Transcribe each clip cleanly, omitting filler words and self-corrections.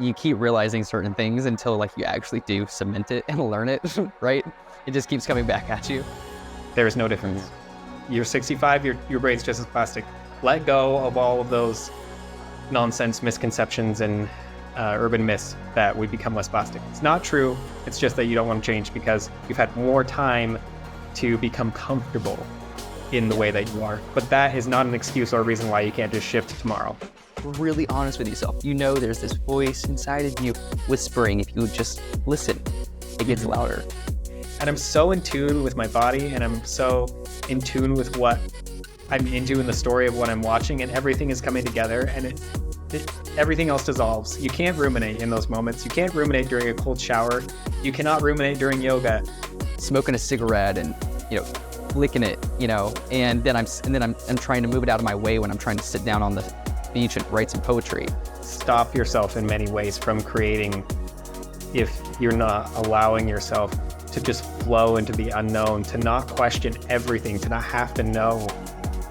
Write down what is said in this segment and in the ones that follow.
you keep realizing certain things until like you actually do cement it and learn it, right? It just keeps coming back at you. There is no difference. You're 65, your brain's just as plastic. Let go of all of those nonsense misconceptions and urban myths that we become less plastic. It's not true. It's just that you don't want to change because you've had more time to become comfortable in the way that you are. But that is not an excuse or a reason why you can't just shift tomorrow. Really honest with yourself. You know there's this voice inside of you whispering. If you just listen, it gets louder. And I'm so in tune with my body, and I'm so in tune with what I'm into in the story of what I'm watching, and everything is coming together, and everything else dissolves. You can't ruminate in those moments. You can't ruminate during a cold shower. You cannot ruminate during yoga. Smoking a cigarette and, licking it, and then I'm trying to move it out of my way when I'm trying to sit down on the beach and write some poetry. Stop yourself in many ways from creating if you're not allowing yourself to just flow into the unknown, to not question everything, to not have to know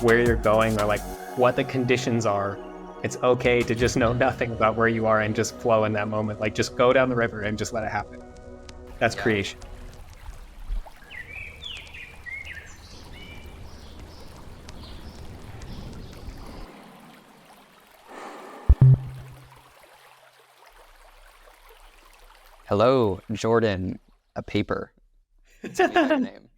where you're going or like what the conditions are. It's okay to just know nothing about where you are and just flow in that moment. Like just go down the river and just let it happen. That's creation. Hello, Jordan, a paper. It's a new name.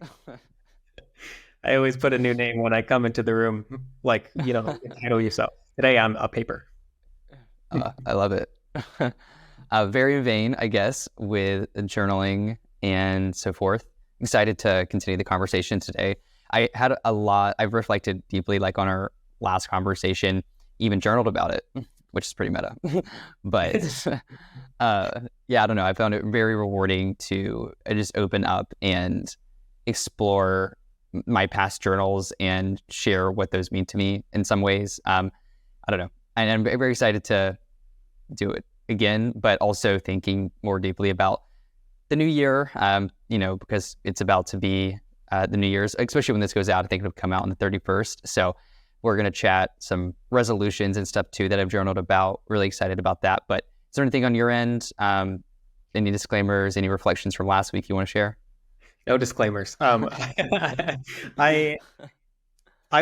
I always put a new name when I come into the room, like, title yourself. Today I'm a paper. I love it. Very in vain, I guess, with journaling and so forth. Excited to continue the conversation today. I've reflected deeply, like on our last conversation, even journaled about it, which is pretty meta. But I don't know. I found it very rewarding to just open up and explore my past journals and share what those mean to me in some ways. I don't know. And I'm very excited to do it again, but also thinking more deeply about the new year, because it's about to be the New Year's, especially when this goes out. I think it'll come out on the 31st. So we're going to chat some resolutions and stuff too that I've journaled about. Really excited about that. But is there anything on your end? Any disclaimers, any reflections from last week you want to share? No disclaimers. I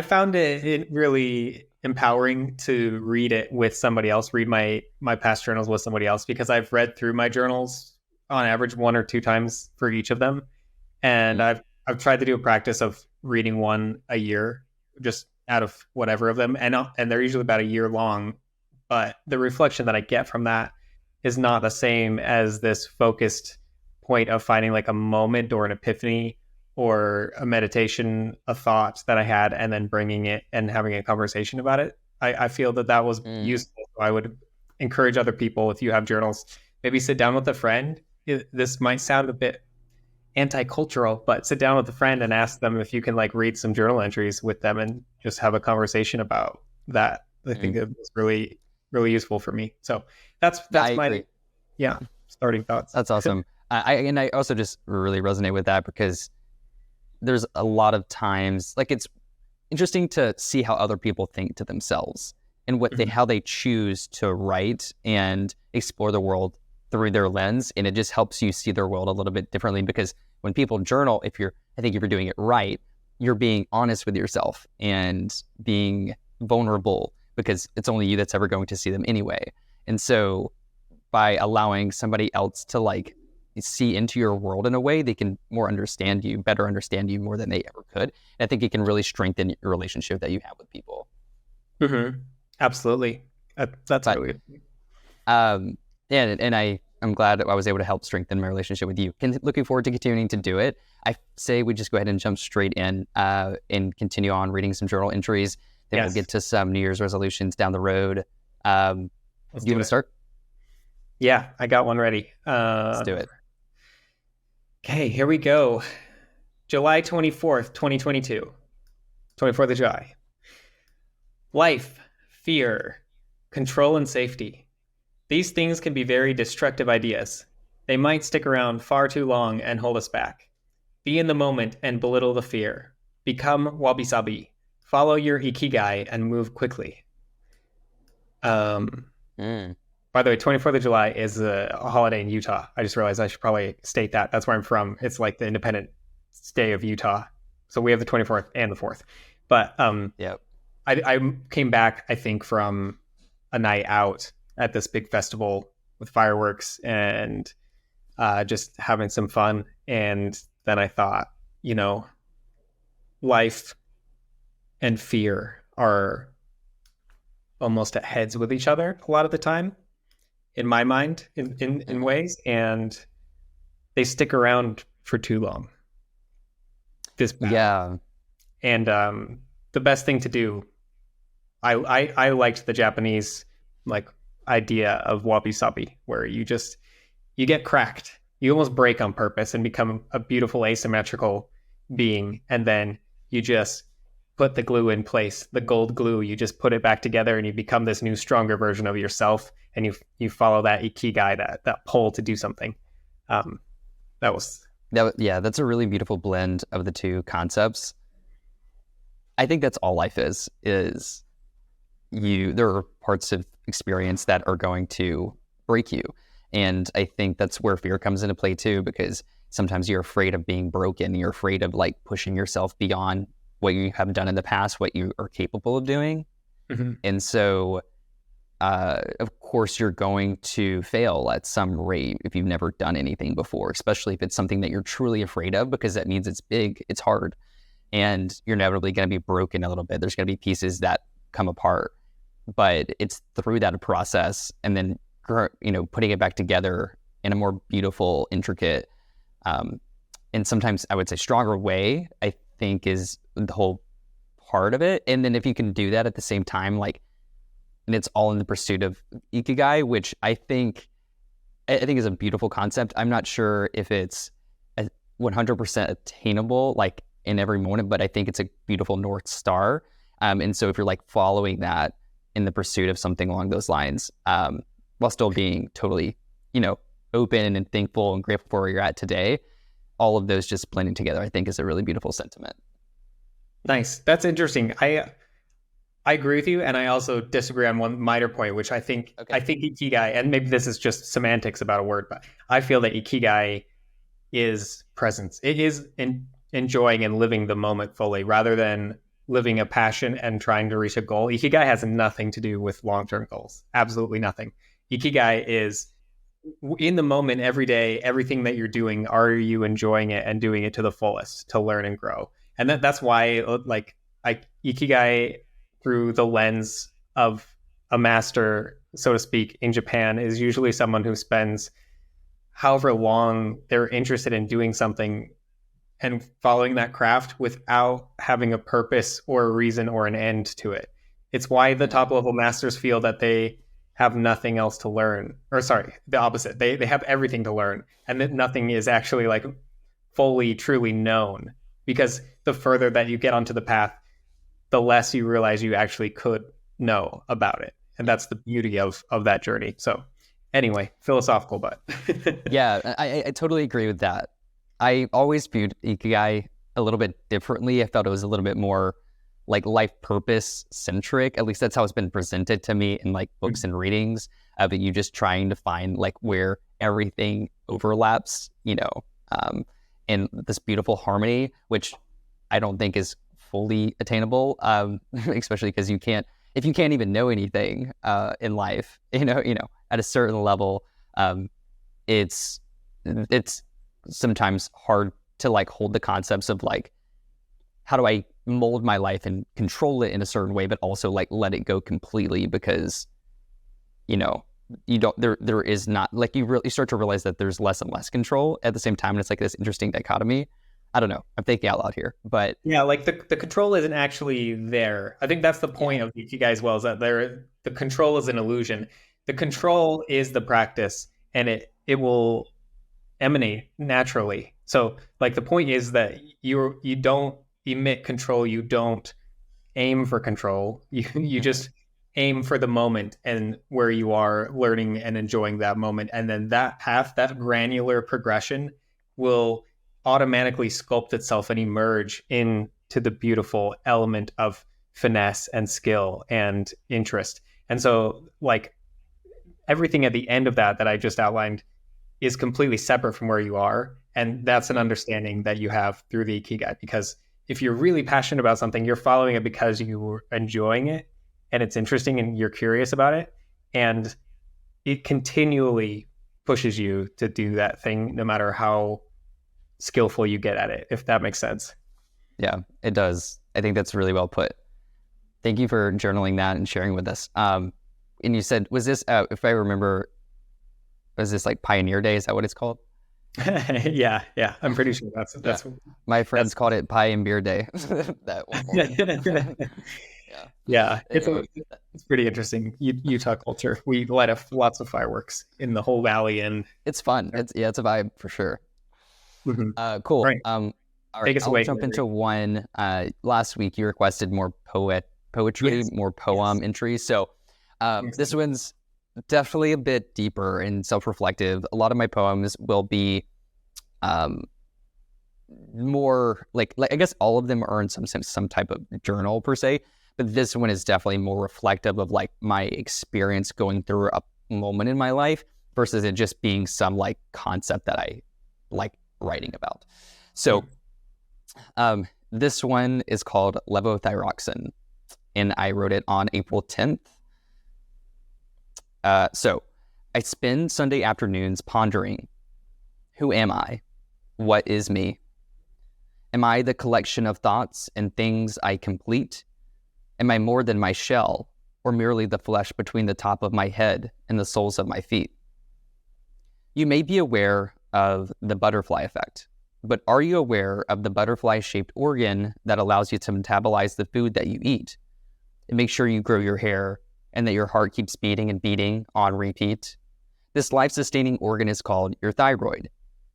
found it really empowering to read it with somebody else, read my past journals with somebody else, because I've read through my journals on average 1 or 2 times for each of them. And I've tried to do a practice of reading one a year, just out of whatever of them. And they're usually about a year long. But the reflection that I get from that is not the same as this focused point of finding like a moment or an epiphany or a meditation, a thought that I had, and then bringing it and having a conversation about it. I feel that was useful. So I would encourage other people, if you have journals, maybe sit down with a friend. This might sound a bit anti-cultural, but sit down with a friend and ask them if you can like read some journal entries with them and just have a conversation about that. I think it was really, really useful for me. So that's my starting thoughts. That's awesome. I also just really resonate with that because there's a lot of times, like, it's interesting to see how other people think to themselves and how they choose to write and explore the world through their lens. And it just helps you see their world a little bit differently, because when people journal, I think if you're doing it right, you're being honest with yourself and being vulnerable, because it's only you that's ever going to see them anyway. And so by allowing somebody else to like see into your world in a way, they can better understand you more than they ever could. And I think it can really strengthen your relationship that you have with people. Mm-hmm. Absolutely. That's really good. And I'm glad that I was able to help strengthen my relationship with you. Looking forward to continuing to do it. I say we just go ahead and jump straight in and continue on reading some journal entries. Then we'll get to some New Year's resolutions down the road. Do you want to start? Yeah, I got one ready. Let's do it. Okay, here we go. July 24th, 2022. 24th of July. Life, fear, control, and safety. These things can be very destructive ideas. They might stick around far too long and hold us back. Be in the moment and belittle the fear. Become Wabi Sabi. Follow your Ikigai and move quickly. By the way, 24th of July is a holiday in Utah. I just realized I should probably state that. That's where I'm from. It's like the Independence Day of Utah. So we have the 24th and the 4th. But Yep. I came back, I think, from a night out at this big festival with fireworks and just having some fun. And then I thought, life and fear are almost at heads with each other a lot of the time, in my mind, in ways, and they stick around for too long. Yeah. And the best thing to do, I liked the Japanese like idea of Wabi Sabi, where you get cracked, you almost break on purpose and become a beautiful asymmetrical being, and then you just put the glue in place, the gold glue. You just put it back together, and you become this new, stronger version of yourself. And you follow that Ikigai, that pull to do something. That's a really beautiful blend of the two concepts. I think that's all life is there are parts of experience that are going to break you. And I think that's where fear comes into play too, because sometimes you're afraid of being broken. You're afraid of like pushing yourself beyond what you have done in the past, what you are capable of doing. Mm-hmm. And so, of course, you're going to fail at some rate if you've never done anything before, especially if it's something that you're truly afraid of, because that means it's big, it's hard, and you're inevitably going to be broken a little bit. There's going to be pieces that come apart, but it's through that process and then, putting it back together in a more beautiful, intricate, and sometimes I would say stronger way, I think is the whole part of it. And then if you can do that at the same time, and it's all in the pursuit of Ikigai, which I think is a beautiful concept. I'm not sure if it's 100% attainable, like in every moment, but I think it's a beautiful North Star. And so if you're like following that in the pursuit of something along those lines, while still being totally, open and thankful and grateful for where you're at today, all of those just blending together, I think is a really beautiful sentiment. Nice. That's interesting. I agree with you, and I also disagree on one minor point, which I think Ikigai, and maybe this is just semantics about a word, but I feel that Ikigai is presence. It is enjoying and living the moment fully, rather than living a passion and trying to reach a goal. Ikigai has nothing to do with long-term goals. Absolutely nothing. Ikigai is in the moment, every day, everything that you're doing. Are you enjoying it and doing it to the fullest to learn and grow? And that's why, Ikigai, through the lens of a master, so to speak, in Japan, is usually someone who spends however long they're interested in doing something and following that craft without having a purpose or a reason or an end to it. It's why the top level masters feel that they have nothing else to learn. Or sorry, the opposite. They have everything to learn, and that nothing is actually like fully, truly known. Because the further that you get onto the path, the less you realize you actually could know about it. And that's the beauty of that journey. So anyway, philosophical, but Yeah, I totally agree with that. I always viewed Ikigai a little bit differently. I felt it was a little bit more like life purpose centric. At least that's how it's been presented to me in like books and readings, but you just trying to find like where everything overlaps, in this beautiful harmony, which I don't think is fully attainable, especially because if you can't even know anything in life, at a certain level, it's sometimes hard to like hold the concepts of like, how do I mold my life and control it in a certain way, but also like let it go completely, because there is not like, you really start to realize that there's less and less control at the same time, and it's like this interesting dichotomy. I don't know, I'm thinking out loud here, but yeah, like the control isn't actually there. I think that's the point of Ikigai as well, is that the control is an illusion. The control is the practice, and it will emanate naturally. So like the point is that you don't emit control, you don't aim for control, you just aim for the moment and where you are learning and enjoying that moment, and then that path, that granular progression, will automatically sculpt itself and emerge into the beautiful element of finesse and skill and interest. And so like everything at the end of that I just outlined is completely separate from where you are. And that's an understanding that you have through the Ikigai, because if you're really passionate about something, you're following it because you're enjoying it and it's interesting and you're curious about it. And it continually pushes you to do that thing, no matter how skillful you get at it, if that makes sense. Yeah, it does. I think that's really well put. Thank you for journaling that and sharing with us. And you said, was this, if I remember, was this like Pioneer Day? Is that what it's called? Yeah. I'm pretty sure that's yeah. My friends called it Pie and Beer Day. That one. Yeah, it's pretty interesting. Utah culture. We light up lots of fireworks in the whole valley, and it's fun. It's a vibe for sure. Mm-hmm. Cool. Right. All Take us right, away, I'll jump into one. Last week you requested more poetry, yes. more poem entries. So this one's definitely a bit deeper and self-reflective. A lot of my poems will be more like I guess all of them are in some type of journal per se, but this one is definitely more reflective of like my experience going through a moment in my life versus it just being some like concept that I like writing about. So this one is called Levothyroxine, and I wrote it on April 10th. So I spend Sunday afternoons pondering, who am I? What is me? Am I the collection of thoughts and things I complete? Am I more than my shell, or merely the flesh between the top of my head and the soles of my feet? You may be aware of the butterfly effect, but are you aware of the butterfly-shaped organ that allows you to metabolize the food that you eat? It makes sure you grow your hair and that your heart keeps beating and beating on repeat. This life-sustaining organ is called your thyroid.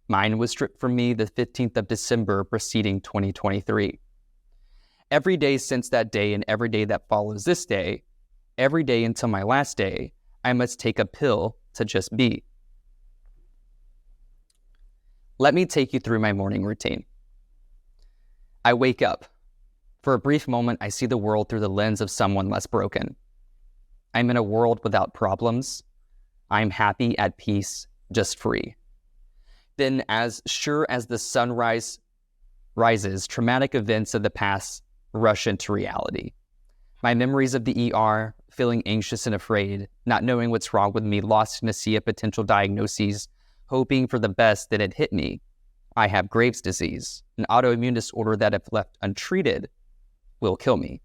Mine was stripped from me the 15th of December preceding 2023. Every day since that day and every day that follows this day, every day until my last day, I must take a pill to just be. Let me take you through my morning routine. I wake up. For a brief moment, I see the world through the lens of someone less broken. I'm in a world without problems. I'm happy, at peace, just free. Then, as sure as the sunrise rises, traumatic events of the past rush into reality. My memories of the ER, feeling anxious and afraid, not knowing what's wrong with me, lost in a sea of potential diagnoses, hoping for the best that had hit me. I have Graves' disease, an autoimmune disorder that, if left untreated, will kill me.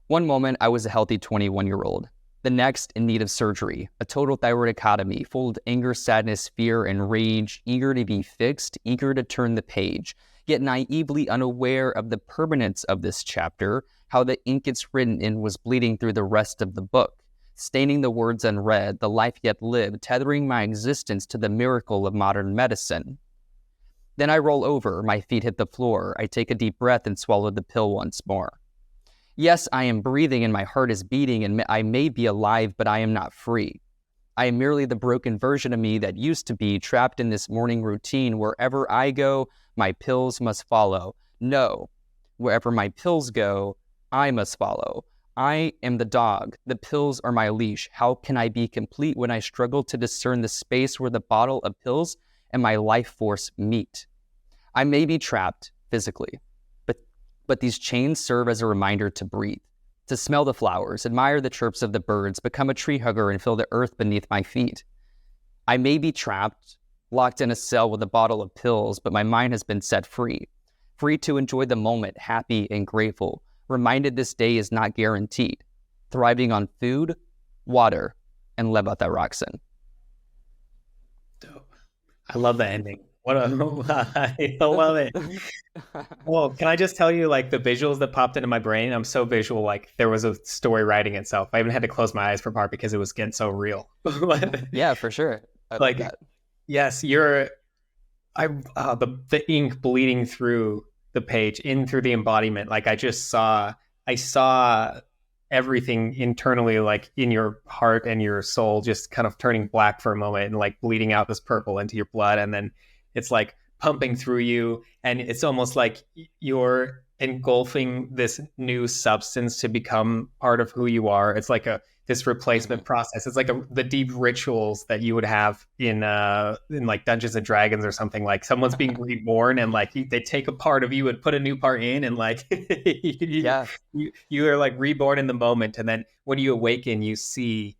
One moment, I was a healthy 21-year-old. The next, in need of surgery, a total thyroidicotomy, full of anger, sadness, fear, and rage, eager to be fixed, eager to turn the page, yet naively unaware of the permanence of this chapter, how the ink it's written in was bleeding through the rest of the book, staining the words unread, the life yet lived, tethering my existence to the miracle of modern medicine. Then I roll over, my feet hit the floor, I take a deep breath and swallow the pill once more. Yes, I am breathing and my heart is beating and I may be alive, but I am not free. I am merely the broken version of me that used to be trapped in this morning routine. Wherever I go, my pills must follow. No, wherever my pills go, I must follow. I am the dog. The pills are my leash. How can I be complete when I struggle to discern the space where the bottle of pills and my life force meet? I may be trapped physically, but these chains serve as a reminder to breathe, to smell the flowers, admire the chirps of the birds, become a tree hugger and feel the earth beneath my feet. I may be trapped, locked in a cell with a bottle of pills, but my mind has been set free, free to enjoy the moment, happy and grateful, reminded this day is not guaranteed, thriving on food, water, and levothyroxine. Dope. I love the ending. I love it. Well, can I just tell you, like, the visuals that popped into my brain? I'm so visual, like there was a story writing itself. I even had to close my eyes for part because it was getting so real. Yeah, for sure. Like, yes, the ink bleeding through the page, in through the embodiment. Like, I saw everything internally, like in your heart and your soul, just kind of turning black for a moment and like bleeding out this purple into your blood, and then it's like pumping through you, and it's almost like you're engulfing this new substance to become part of who you are. It's this replacement process. It's like the deep rituals that you would have in like Dungeons and Dragons or something. Like someone's being reborn, and like they take a part of you and put a new part in, and like you are like reborn in the moment. And then when you awaken, you see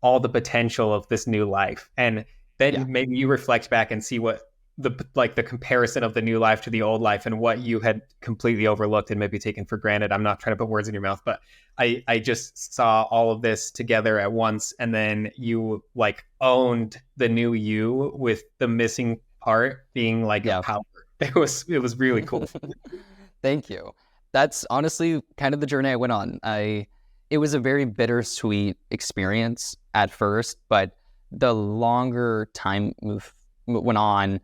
all the potential of this new life, and then maybe you reflect back and see what the comparison of the new life to the old life and what you had completely overlooked and maybe taken for granted. I'm not trying to put words in your mouth, but I just saw all of this together at once, and then you like owned the new you with the missing part being like power. It was really cool. Thank you. That's honestly kind of the journey I went on. It was a very bittersweet experience at first, but the longer time went on,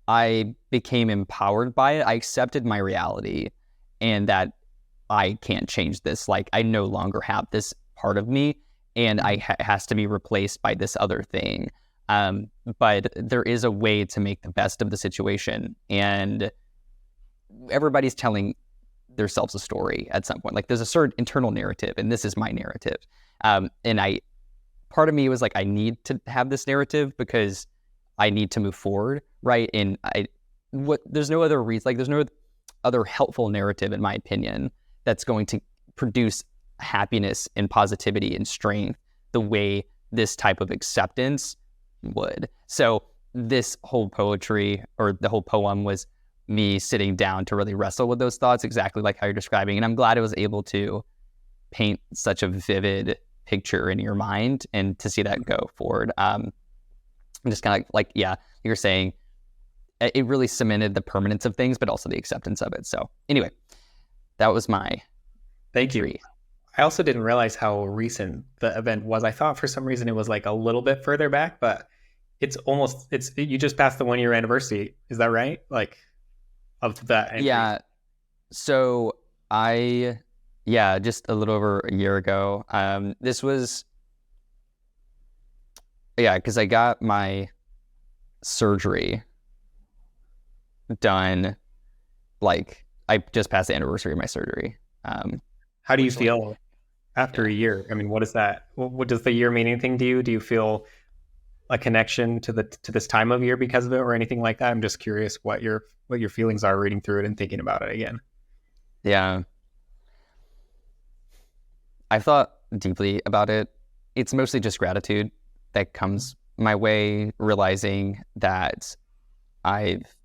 I became empowered by it. I accepted my reality and that I can't change this. Like, I no longer have this part of me, and has to be replaced by this other thing. But there is a way to make the best of the situation, and everybody's telling themselves a story at some point. Like, there's a certain internal narrative, and this is my narrative. And part of me was like, I need to have this narrative because I need to move forward, right? And there's no other reason, like there's no other helpful narrative, in my opinion, that's going to produce happiness and positivity and strength the way this type of acceptance would. So this whole poetry, or the whole poem, was me sitting down to really wrestle with those thoughts, exactly like how you're describing. And I'm glad I was able to paint such a vivid picture in your mind and to see that go forward. I'm just kind of like, you're saying, it really cemented the permanence of things, but also the acceptance of it. So anyway, that was my Thank you. I also didn't realize how recent the event was. I thought for some reason it was like a little bit further back, but you just passed the 1 year anniversary. Is that right? Like, of that entry? Yeah. So just a little over a year ago. This was, because I got my surgery done, like, I just passed the anniversary of my surgery. How do you feel after a year? I mean, what is that? What does the year mean anything to you? Do you feel a connection to this time of year because of it, or anything like that? I'm just curious what your feelings are reading through it and thinking about it again. Yeah. I thought deeply about it. It's mostly just gratitude that comes my way, realizing that I've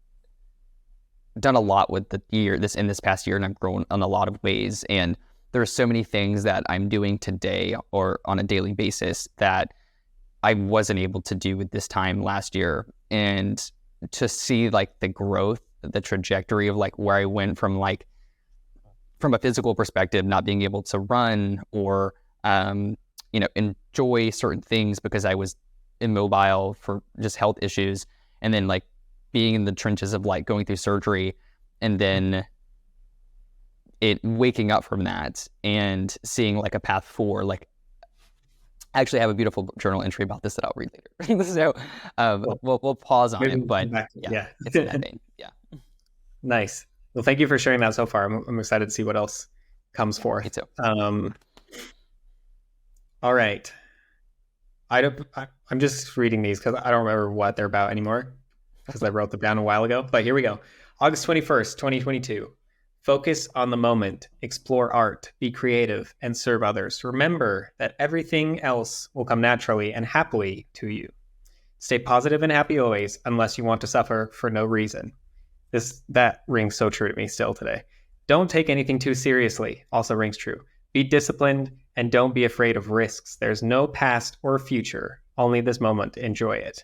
done a lot with this past year, and I've grown in a lot of ways. And there are so many things that I'm doing today or on a daily basis that I wasn't able to do with this time last year. And to see like the growth, the trajectory of like where I went from a physical perspective, not being able to run or, enjoy certain things because I was immobile for just health issues. And then like being in the trenches of like going through surgery, and then waking up from that and seeing like a path forward. Like, I actually have a beautiful journal entry about this that I'll read later. So we'll pause on it, but it's in that vein. Yeah. Nice. Well, thank you for sharing that so far. I'm excited to see what else comes forth. Me too. All right. I'm just reading these because I don't remember what they're about anymore, because I wrote them down a while ago. But here we go. August 21st, 2022. Focus on the moment, explore art, be creative, and serve others. Remember that everything else will come naturally and happily to you. Stay positive and happy always, unless you want to suffer for no reason. That rings so true to me still today. Don't take anything too seriously, also rings true. Be disciplined and don't be afraid of risks. There's no past or future, only this moment. Enjoy it.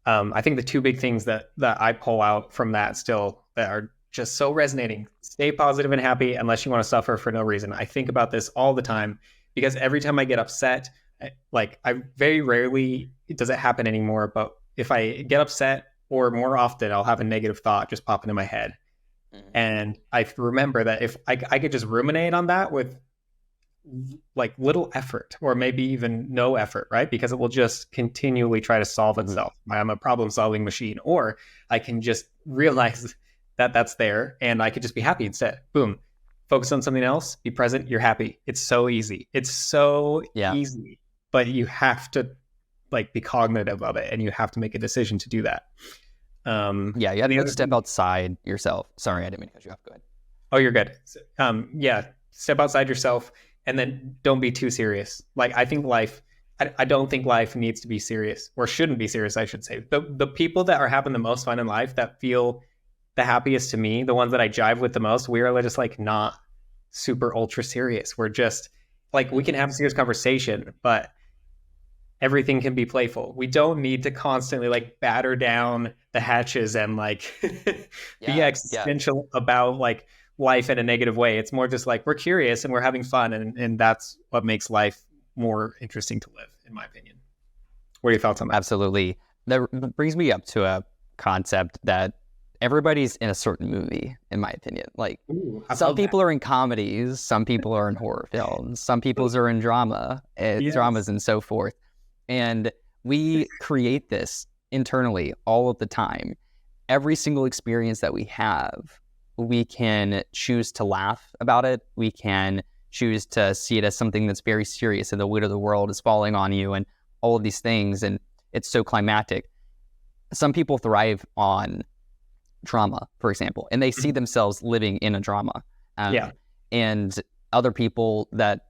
I think the two big things that I pull out from that still that are just so resonating: stay positive and happy unless you want to suffer for no reason. I think about this all the time because every time I get upset, I very rarely does it happen anymore, but if I get upset, or more often, I'll have a negative thought just pop into my head. And I remember that if I could just ruminate on that with like little effort, or maybe even no effort, right? Because it will just continually try to solve itself. I'm a problem solving machine. Or I can just realize that that's there and I could just be happy instead. Boom. focus on something else, be present, you're happy. It's so easy. It's so Yeah. easy, but you have to like be cognitive of it, and you have to make a decision to do that. Yeah, you have to like step outside yourself. Sorry, I didn't mean to cut you off. Go ahead. Oh, you're good. Yeah, step outside yourself, and then don't be too serious. Like I think I don't think life needs to be serious, or shouldn't be serious, I should say. The people that are having the most fun in life, that feel the happiest to me, the ones that I jive with the most, we are just like not super ultra serious. We're just like, we can have a serious conversation, but everything can be playful. We don't need to constantly like batter down the hatches and like be existential about like life in a negative way. It's more just like we're curious and we're having fun, and that's what makes life more interesting to live, in my opinion. What are your thoughts on that? Absolutely. That brings me up to a concept that everybody's in a certain movie, in my opinion. Like some people are in comedies, some people are in horror films, some people are in dramas and so forth. And we create this internally all of the time. Every single experience that we have, we can choose to laugh about it. We can choose to see it as something that's very serious, and the weight of the world is falling on you and all of these things. And it's so climactic. Some people thrive on drama, for example, and they see themselves living in a drama. And other people that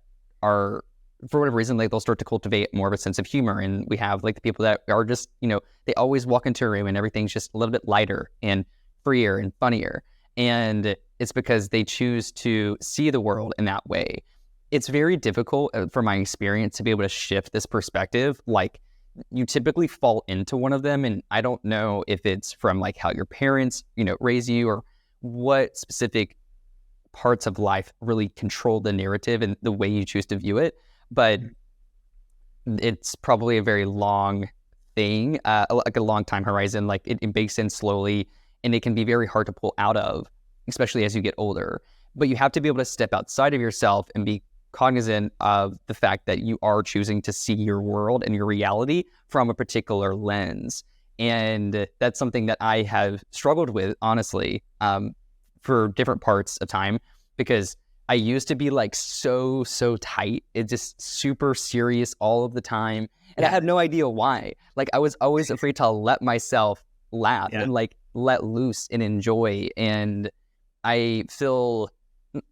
are, for whatever reason, like they'll start to cultivate more of a sense of humor. And we have like the people that are just, they always walk into a room and everything's just a little bit lighter and freer and funnier. And it's because they choose to see the world in that way. It's very difficult, from my experience, to be able to shift this perspective. Like, you typically fall into one of them, and I don't know if it's from like how your parents, raise you, or what specific parts of life really control the narrative and the way you choose to view it. But it's probably a very long thing, like a long time horizon. Like it bakes in slowly, and it can be very hard to pull out of, especially as you get older. But you have to be able to step outside of yourself and be cognizant of the fact that you are choosing to see your world and your reality from a particular lens. And that's something that I have struggled with, honestly, for different parts of time, because I used to be like so tight. It's just super serious all of the time. And I had no idea why. Like I was always afraid to let myself laugh and like let loose and enjoy. And I feel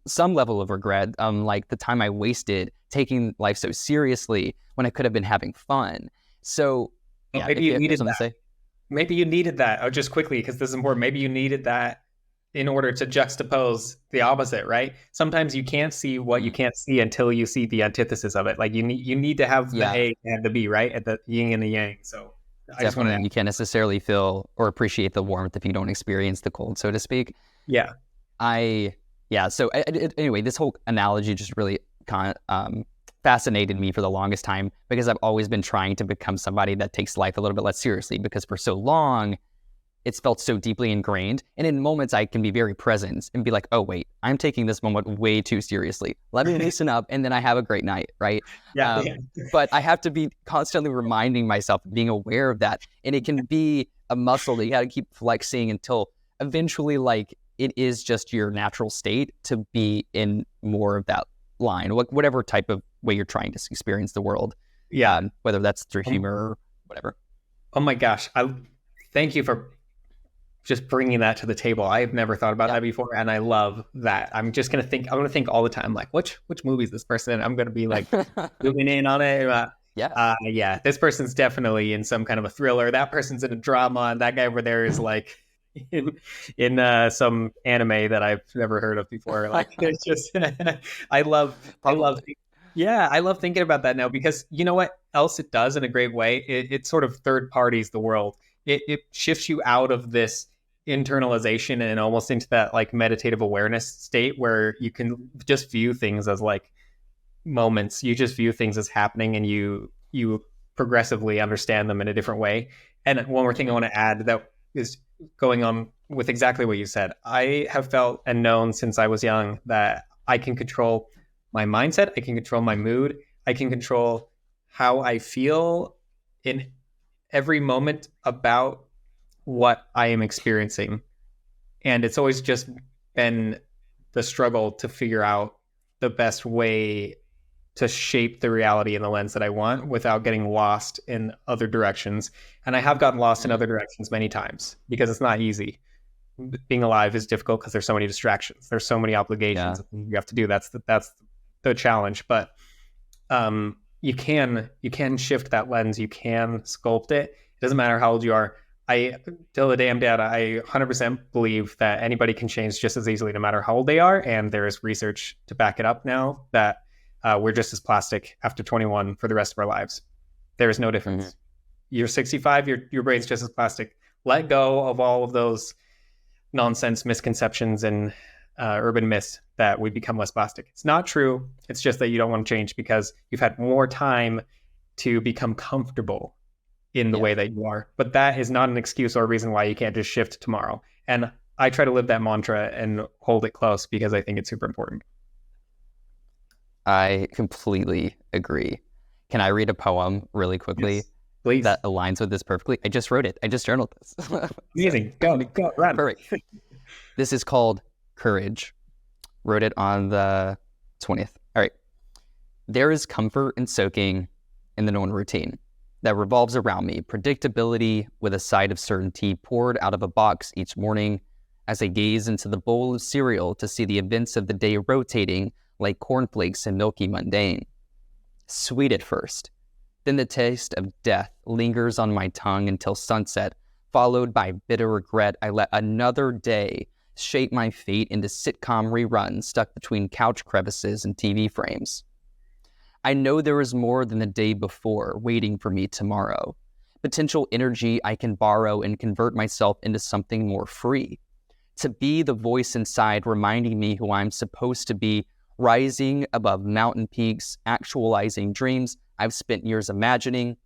some level of regret, like the time I wasted taking life so seriously when I could have been having fun. So maybe you needed that. Maybe you needed that. Oh, just quickly, because this is important. Maybe you needed that in order to juxtapose the opposite, right? Sometimes you can't see what you can't see until you see the antithesis of it. Like you need to have the A and the B, right? At the yin and the yang. So I just want to. You can't necessarily feel or appreciate the warmth if you don't experience the cold, so to speak. So anyway, this whole analogy just really fascinated me for the longest time, because I've always been trying to become somebody that takes life a little bit less seriously, because for so long it's felt so deeply ingrained. And in moments I can be very present and be like, oh wait, I'm taking this moment way too seriously. Let me loosen up, and then I have a great night, right? But I have to be constantly reminding myself, being aware of that. And it can be a muscle that you got to keep flexing until eventually, like, it is just your natural state to be in more of that line, whatever type of way you're trying to experience the world. Whether that's through humor or whatever. Oh my gosh. Thank you for just bringing that to the table. I've never thought about that before, and I love that. I'm just going to think, I'm going to think all the time, like, which movie is this person in? I'm going to be like moving in on it. This person's definitely in some kind of a thriller. That person's in a drama, and that guy over there is like in some anime that I've never heard of before. Like, it's just I love thinking about that now, because you know what else it does in a great way? It sort of third parties the world. It shifts you out of this internalization and almost into that like meditative awareness state where you can just view things as like moments. You just view things as happening, and you progressively understand them in a different way. And one more thing I want to add that is going on with exactly what you said. I have felt and known since I was young that I can control my mindset. I can control my mood. I can control how I feel in every moment about what I am experiencing. And it's always just been the struggle to figure out the best way to shape the reality in the lens that I want without getting lost in other directions. And I have gotten lost in other directions many times because it's not easy. Being alive is difficult because there's so many distractions. There's so many obligations you have to do. That's the challenge. But you can shift that lens. You can sculpt it. It doesn't matter how old you are. Till the day I'm dead, I 100% believe that anybody can change just as easily, no matter how old they are. And there is research to back it up now that we're just as plastic after 21 for the rest of our lives. There is no difference. Mm-hmm. You're 65, your brain's just as plastic. Let go of all of those nonsense misconceptions and urban myths that we become less plastic. It's not true. It's just that you don't want to change because you've had more time to become comfortable in the way that you are. But that is not an excuse or a reason why you can't just shift tomorrow. And I try to live that mantra and hold it close because I think it's super important. I completely agree. Can I read a poem really quickly? Yes, please. That aligns with this perfectly? I just wrote it. I just journaled this. Amazing. Go, run. Perfect. This is called Courage. Wrote it on the 20th. All right. There is comfort in soaking in the known routine that revolves around me, predictability with a side of certainty poured out of a box each morning as I gaze into the bowl of cereal to see the events of the day rotating like cornflakes and milky mundane. Sweet at first, then the taste of death lingers on my tongue until sunset, followed by bitter regret. I let another day shape my fate into sitcom reruns stuck between couch crevices and TV frames. I know there is more than the day before waiting for me tomorrow. Potential energy I can borrow and convert myself into something more free. To be the voice inside reminding me who I'm supposed to be, rising above mountain peaks, actualizing dreams I've spent years imagining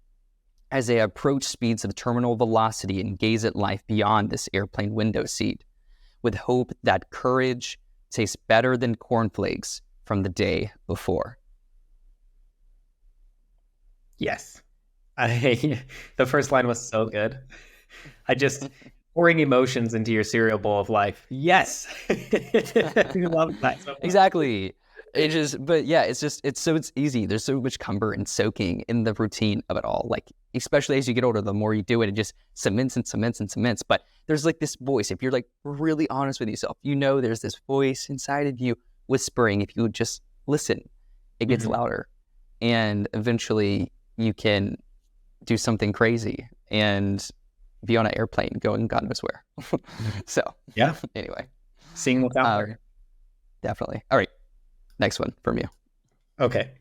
as I approach speeds of terminal velocity and gaze at life beyond this airplane window seat, with hope that courage tastes better than cornflakes from the day before. Yes. The first line was so good. I just pouring emotions into your cereal bowl of life. Yes. I love that so much. Exactly. It's easy. There's so much comfort in soaking in the routine of it all. Like, especially as you get older, the more you do it, it just cements and cements and cements. But there's like this voice, if you're like really honest with yourself, there's this voice inside of you whispering. If you just listen, it gets louder. And eventually you can do something crazy and be on an airplane going God knows where. So yeah. Anyway, seeing what's out there. Definitely. All right. Next one from you. Okay.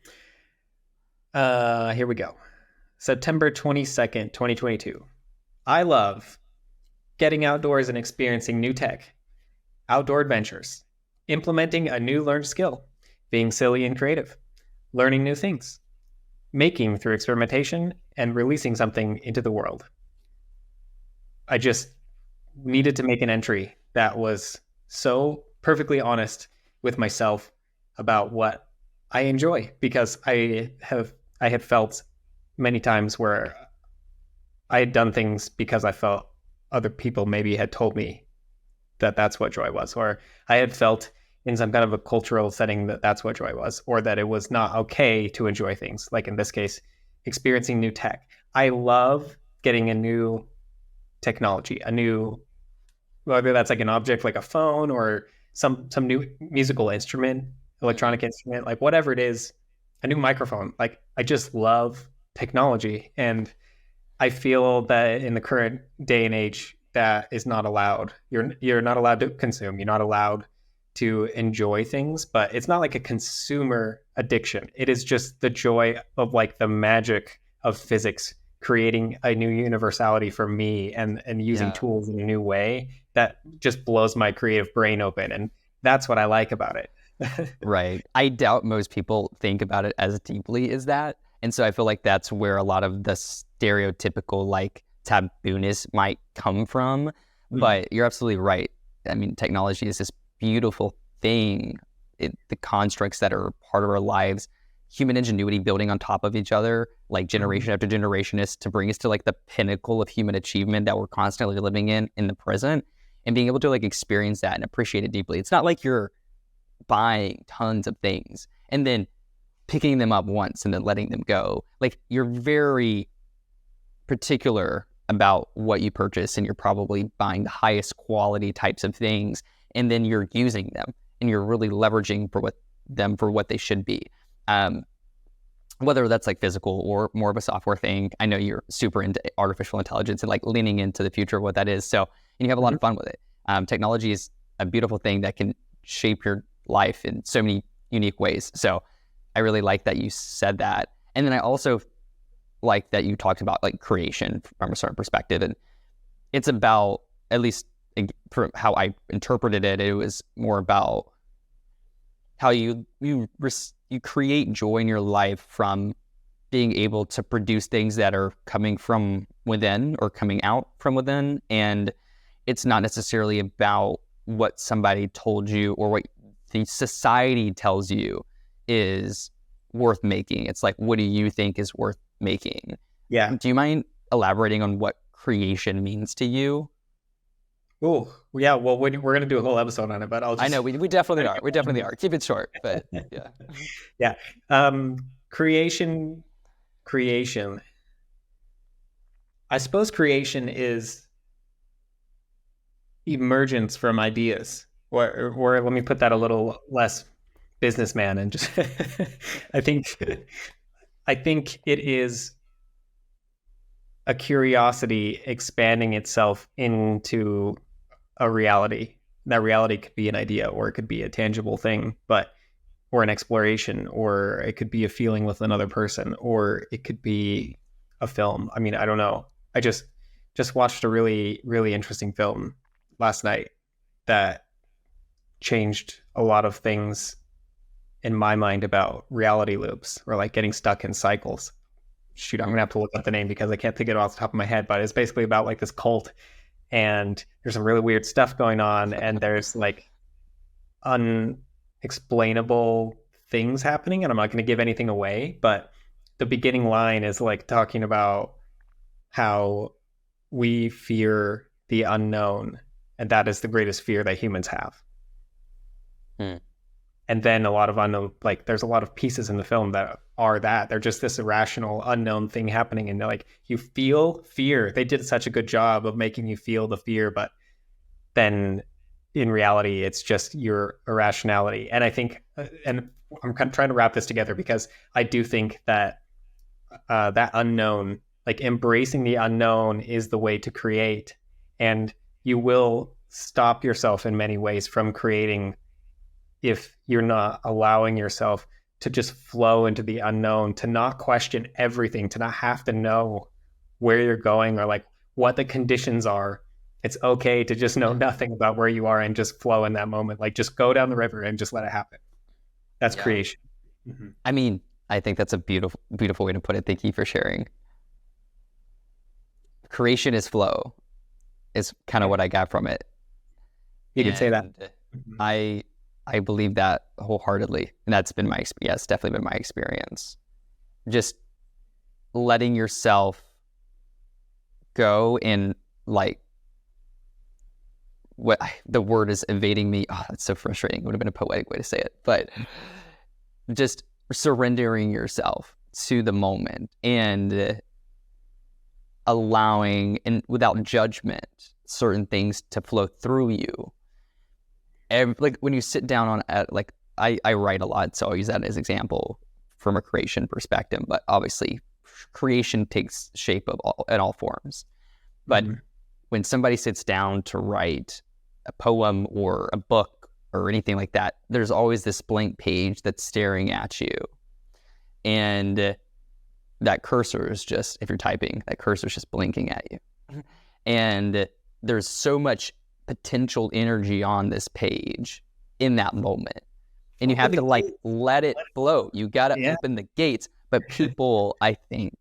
Here we go. September 22nd, 2022. I love getting outdoors and experiencing new tech, outdoor adventures, implementing a new learned skill, being silly and creative, learning new things, making through experimentation, and releasing something into the world. I just needed to make an entry that was so perfectly honest with myself about what I enjoy, because I had felt many times where I had done things because I felt other people maybe had told me that that's what joy was, or I had felt in some kind of a cultural setting that that's what joy was, or that it was not okay to enjoy things. Like in this case, experiencing new tech. I love getting a new technology, whether that's like an object like a phone or some new musical instrument, electronic instrument, like whatever it is, a new microphone. Like I just love technology, and I feel that in the current day and age that is not allowed. You're not allowed to consume. You're not allowed to enjoy things, but it's not like a consumer addiction. It is just the joy of like the magic of physics creating a new universality for me and using tools in a new way that just blows my creative brain open. And that's what I like about it. Right. I doubt most people think about it as deeply as that. And so I feel like that's where a lot of the stereotypical like tabooness might come from. But you're absolutely right. I mean, technology is this beautiful thing. The constructs that are part of our lives, human ingenuity building on top of each other, like generation after generation, is to bring us to like the pinnacle of human achievement that we're constantly living in the present, and being able to like experience that and appreciate it deeply. It's not like you're buying tons of things and then picking them up once and then letting them go. Like, you're very particular about what you purchase, and you're probably buying the highest quality types of things, and then you're using them and you're really leveraging for what they should be. Whether that's like physical or more of a software thing. I know you're super into artificial intelligence and like leaning into the future of what that is. So, and you have a lot of fun with it. Technology is a beautiful thing that can shape your life in so many unique ways. So I really like that you said that. And then I also like that you talked about like creation from a certain perspective. And it's about, at least for how I interpreted it, it was more about how you create joy in your life from being able to produce things that are coming from within or coming out from within. And it's not necessarily about what somebody told you or what the society tells you is worth making. It's like, what do you think is worth making? Yeah. Do you mind elaborating on what creation means to you? Oh, yeah. Well, we're going to do a whole episode on it, but I know we definitely are. We definitely are. Keep it short, but yeah. Yeah. Creation. I suppose creation is emergence from ideas, or let me put that a little less businessman and just, I think it is a curiosity expanding itself into a reality. That reality could be an idea, or it could be a tangible thing, or an exploration, or it could be a feeling with another person, or it could be a film. I mean, I don't know. I just watched a really, really interesting film last night that changed a lot of things in my mind about reality loops, or like getting stuck in cycles. Shoot, I'm gonna have to look up the name because I can't think of it off the top of my head, but it's basically about like this cult, and there's some really weird stuff going on, and there's like unexplainable things happening, and I'm not going to give anything away, but the beginning line is like talking about how we fear the unknown, and that is the greatest fear that humans have. And then a lot of unknown, like there's a lot of pieces in the film that are that they're just this irrational unknown thing happening, and like you feel fear. They did such a good job of making you feel the fear, but then in reality it's just your irrationality. And I think, and I'm kind of trying to wrap this together, because I do think that that unknown, like embracing the unknown, is the way to create, and you will stop yourself in many ways from creating if you're not allowing yourself to just flow into the unknown, to not question everything, to not have to know where you're going or like what the conditions are. It's okay to just know nothing about where you are and just flow in that moment. Like, just go down the river and just let it happen. That's creation. Mm-hmm. I mean, I think that's a beautiful, beautiful way to put it. Thank you for sharing. Creation is flow, is kind of what I got from it. You could say that. I believe that wholeheartedly. And that's been definitely been my experience. Just letting yourself go in, like, what the word is evading me. Oh, that's so frustrating. It would have been a poetic way to say it, but just surrendering yourself to the moment and allowing, and without judgment, certain things to flow through you. Like when you sit down like I write a lot, so I'll use that as example from a creation perspective, but obviously creation takes shape in all forms. But when somebody sits down to write a poem or a book or anything like that, there's always this blank page that's staring at you. And that cursor is just, if you're typing, that cursor is just blinking at you. And there's so much potential energy on this page in that moment. And you have to like let it flow. You got to open the gates. But people, I think,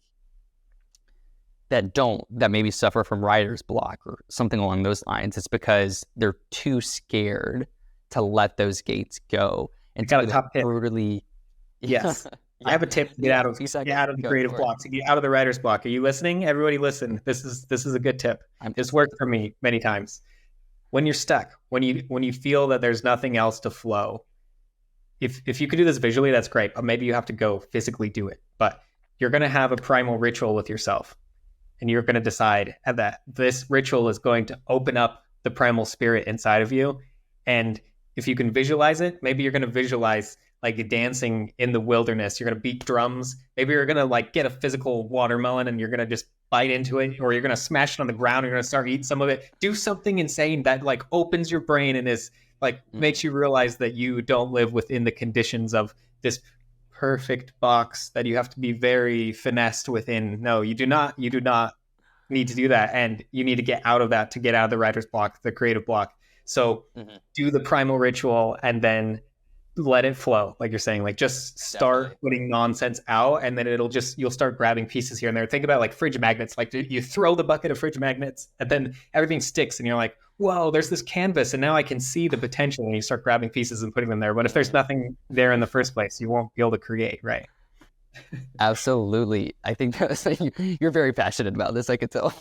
that maybe suffer from writer's block or something along those lines, it's because they're too scared to let those gates go. And got a top tip. Brutally. Yes. I have a tip to get out of the creative blocks, to get out of the writer's block. Are you listening? Everybody listen. This is a good tip. It's worked for me many times. When you're stuck, when you feel that there's nothing else to flow, if you could do this visually, that's great. But maybe you have to go physically do it. But you're going to have a primal ritual with yourself. And you're going to decide that this ritual is going to open up the primal spirit inside of you. And if you can visualize it, maybe you're going to visualize like dancing in the wilderness. You're going to beat drums. Maybe you're going to like get a physical watermelon and you're going to just bite into it, or you're going to smash it on the ground. You're going to start eating some of it. Do something insane that like opens your brain and is like makes you realize that you don't live within the conditions of this perfect box that you have to be very finessed within. No, you do not need to do that. And you need to get out of that to get out of the writer's block, the creative block. So do the primal ritual and then let it flow. Like you're saying, like just start putting nonsense out, and then you'll start grabbing pieces here and there. Think about like fridge magnets. Like you throw the bucket of fridge magnets and then everything sticks and you're like, whoa, there's this canvas and now I can see the potential, and you start grabbing pieces and putting them there. But if there's nothing there in the first place, you won't be able to create, right? Absolutely. I think you're very passionate about this. I could tell.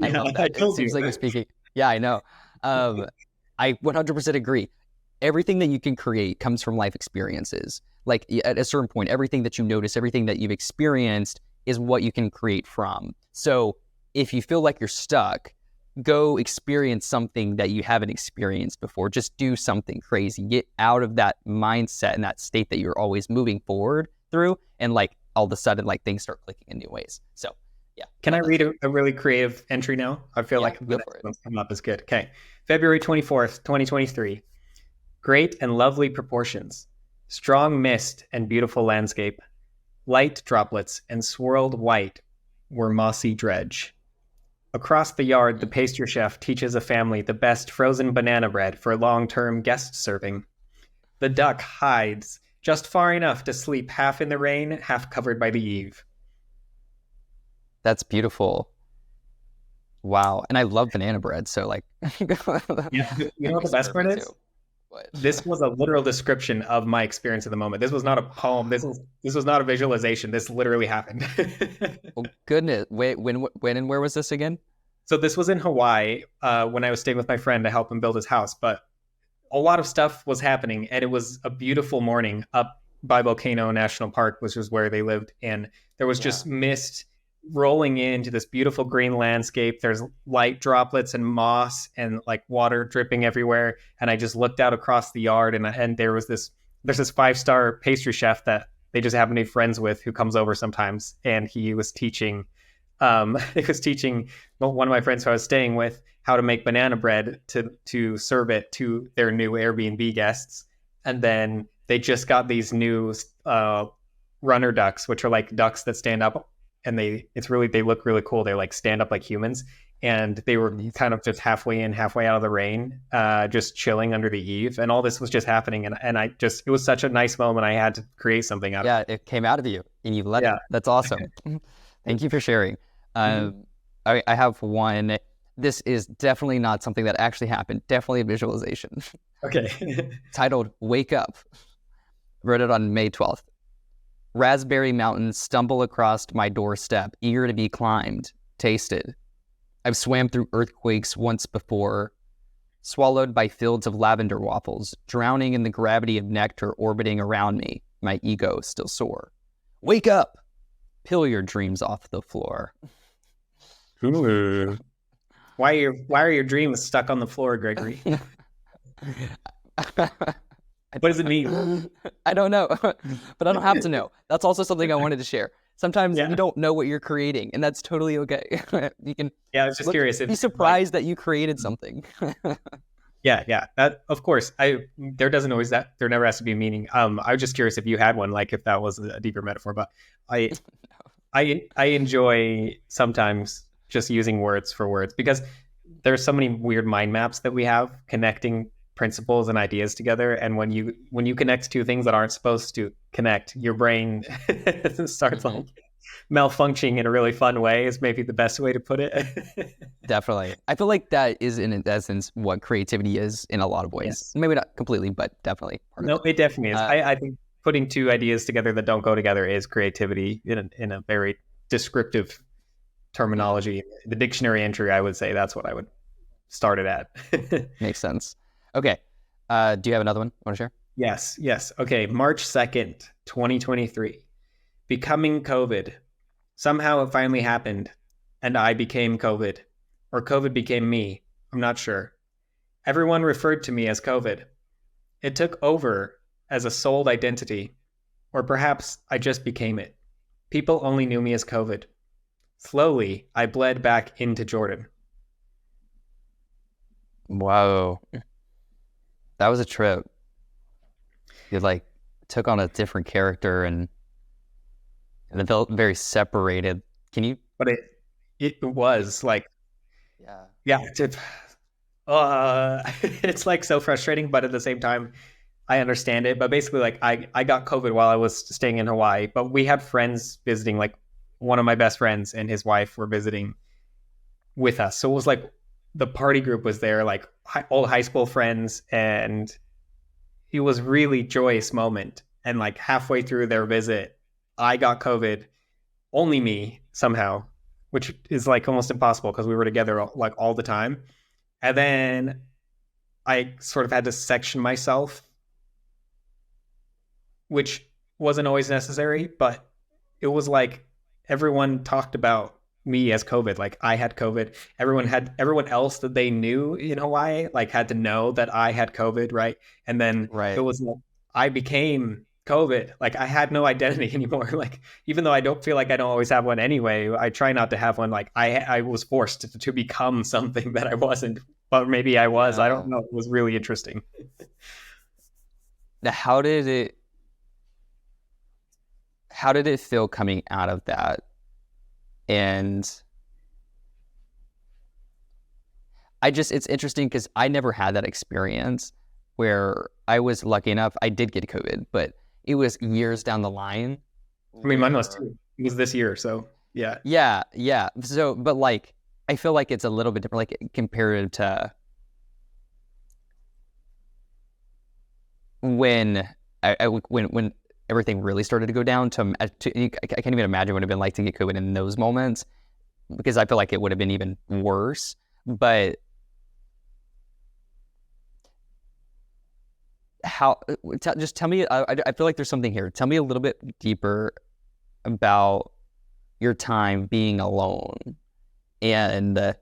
I love that. It seems like you're speaking. Yeah, I know. I 100% agree. Everything that you can create comes from life experiences. Like at a certain point, everything that you notice, everything that you've experienced is what you can create from. So if you feel like you're stuck, go experience something that you haven't experienced before. Just do something crazy. Get out of that mindset and that state that you're always moving forward through. And like all of a sudden, like things start clicking in new ways. So yeah. Can I read a really creative entry now? I feel like the next one's coming up is good. Okay. February 24th, 2023. Great and lovely proportions. Strong mist and beautiful landscape. Light droplets and swirled white were mossy dredge. Across the yard, the pastry chef teaches a family the best frozen banana bread for long-term guest serving. The duck hides just far enough to sleep half in the rain, half covered by the eave. That's beautiful. Wow. And I love banana bread. So like, yeah. You know what the best part is? This was a literal description of my experience at the moment. This was not a poem. This was not a visualization. This literally happened. Oh, goodness. Wait, when and where was this again? So this was in Hawaii when I was staying with my friend to help him build his house. But a lot of stuff was happening, and it was a beautiful morning up by Volcano National Park, which was where they lived. And there was just mist rolling into this beautiful green landscape. There's light droplets and moss and like water dripping everywhere. And I just looked out across the yard, and there's this 5-star pastry chef that they just happen to be friends with, who comes over sometimes. And he was teaching one of my friends who I was staying with how to make banana bread to serve it to their new Airbnb guests. And then they just got these new runner ducks, which are like ducks that stand up. And they look really cool. They like stand up like humans, and they were kind of just halfway in, halfway out of the rain, just chilling under the eave. And all this was just happening. And it was such a nice moment. I had to create something out of it. Yeah, it came out of you and you let it. That's awesome. Thank you for sharing. I have one. This is definitely not something that actually happened. Definitely a visualization. Okay. Titled Wake Up. Wrote it on May 12th. Raspberry mountains stumble across my doorstep, eager to be climbed, tasted. I've swam through earthquakes once before, swallowed by fields of lavender waffles, drowning in the gravity of nectar orbiting around me, my ego still sore. Wake up! Peel your dreams off the floor. Why are your dreams stuck on the floor, Gregory? What does it mean? I don't know, but I don't have to know. That's also something I wanted to share. Sometimes you don't know what you're creating, and that's totally okay. You can. Yeah, I was just curious. Be surprised that you created something. Yeah. That, of course, there never has to be a meaning. I was just curious if you had one, like if that was a deeper metaphor. But I enjoy sometimes just using words for words, because there's so many weird mind maps that we have connecting principles and ideas together, and when you connect two things that aren't supposed to connect, your brain starts like malfunctioning in a really fun way, is maybe the best way to put it. Definitely. I feel like that is in essence what creativity is in a lot of ways. Yes. Maybe not completely, but definitely part of it. It definitely is. I think putting two ideas together that don't go together is creativity in a very descriptive terminology. The dictionary entry, I would say that's what I would start it at. Makes sense. Okay. Do you have another one you want to share? Yes, yes. Okay, March 2nd, 2023. Becoming COVID. Somehow it finally happened, and I became COVID. Or COVID became me. I'm not sure. Everyone referred to me as COVID. It took over as a souled identity. Or perhaps I just became it. People only knew me as COVID. Slowly, I bled back into Jordan. Wow. That was a trip. You like took on a different character and it felt very separated. Can you? But it was like, Yeah. yeah, it's like so frustrating, but at the same time, I understand it. But basically, like I got COVID while I was staying in Hawaii, but we had friends visiting, like one of my best friends and his wife were visiting with us. So it was like the party group was there, like old high school friends, and it was really joyous moment. And like halfway through their visit, I got COVID, only me somehow, which is like almost impossible because we were together like all the time. And then I sort of had to section myself, which wasn't always necessary, but it was like everyone talked about me as COVID. Like I had COVID. Everyone else that they knew in Hawaii like had to know that I had COVID, right? And then it Right. was like I became COVID. Like I had no identity anymore. Like even though I don't feel like I don't always have one anyway, I try not to have one. Like I was forced to become something that I wasn't, but maybe I was. I don't know. It was really interesting. Now, how did it feel coming out of that? And it's interesting because I never had that experience where I was lucky enough, I did get COVID, but it was years down the line. I mean, mine was too. It was this year, so yeah. Yeah. So, but like, I feel like it's a little bit different, like compared to when when everything really started to go down. I can't even imagine what it would have been like to get COVID in those moments, because I feel like it would have been even worse. But just tell me, I feel like there's something here. Tell me a little bit deeper about your time being alone, and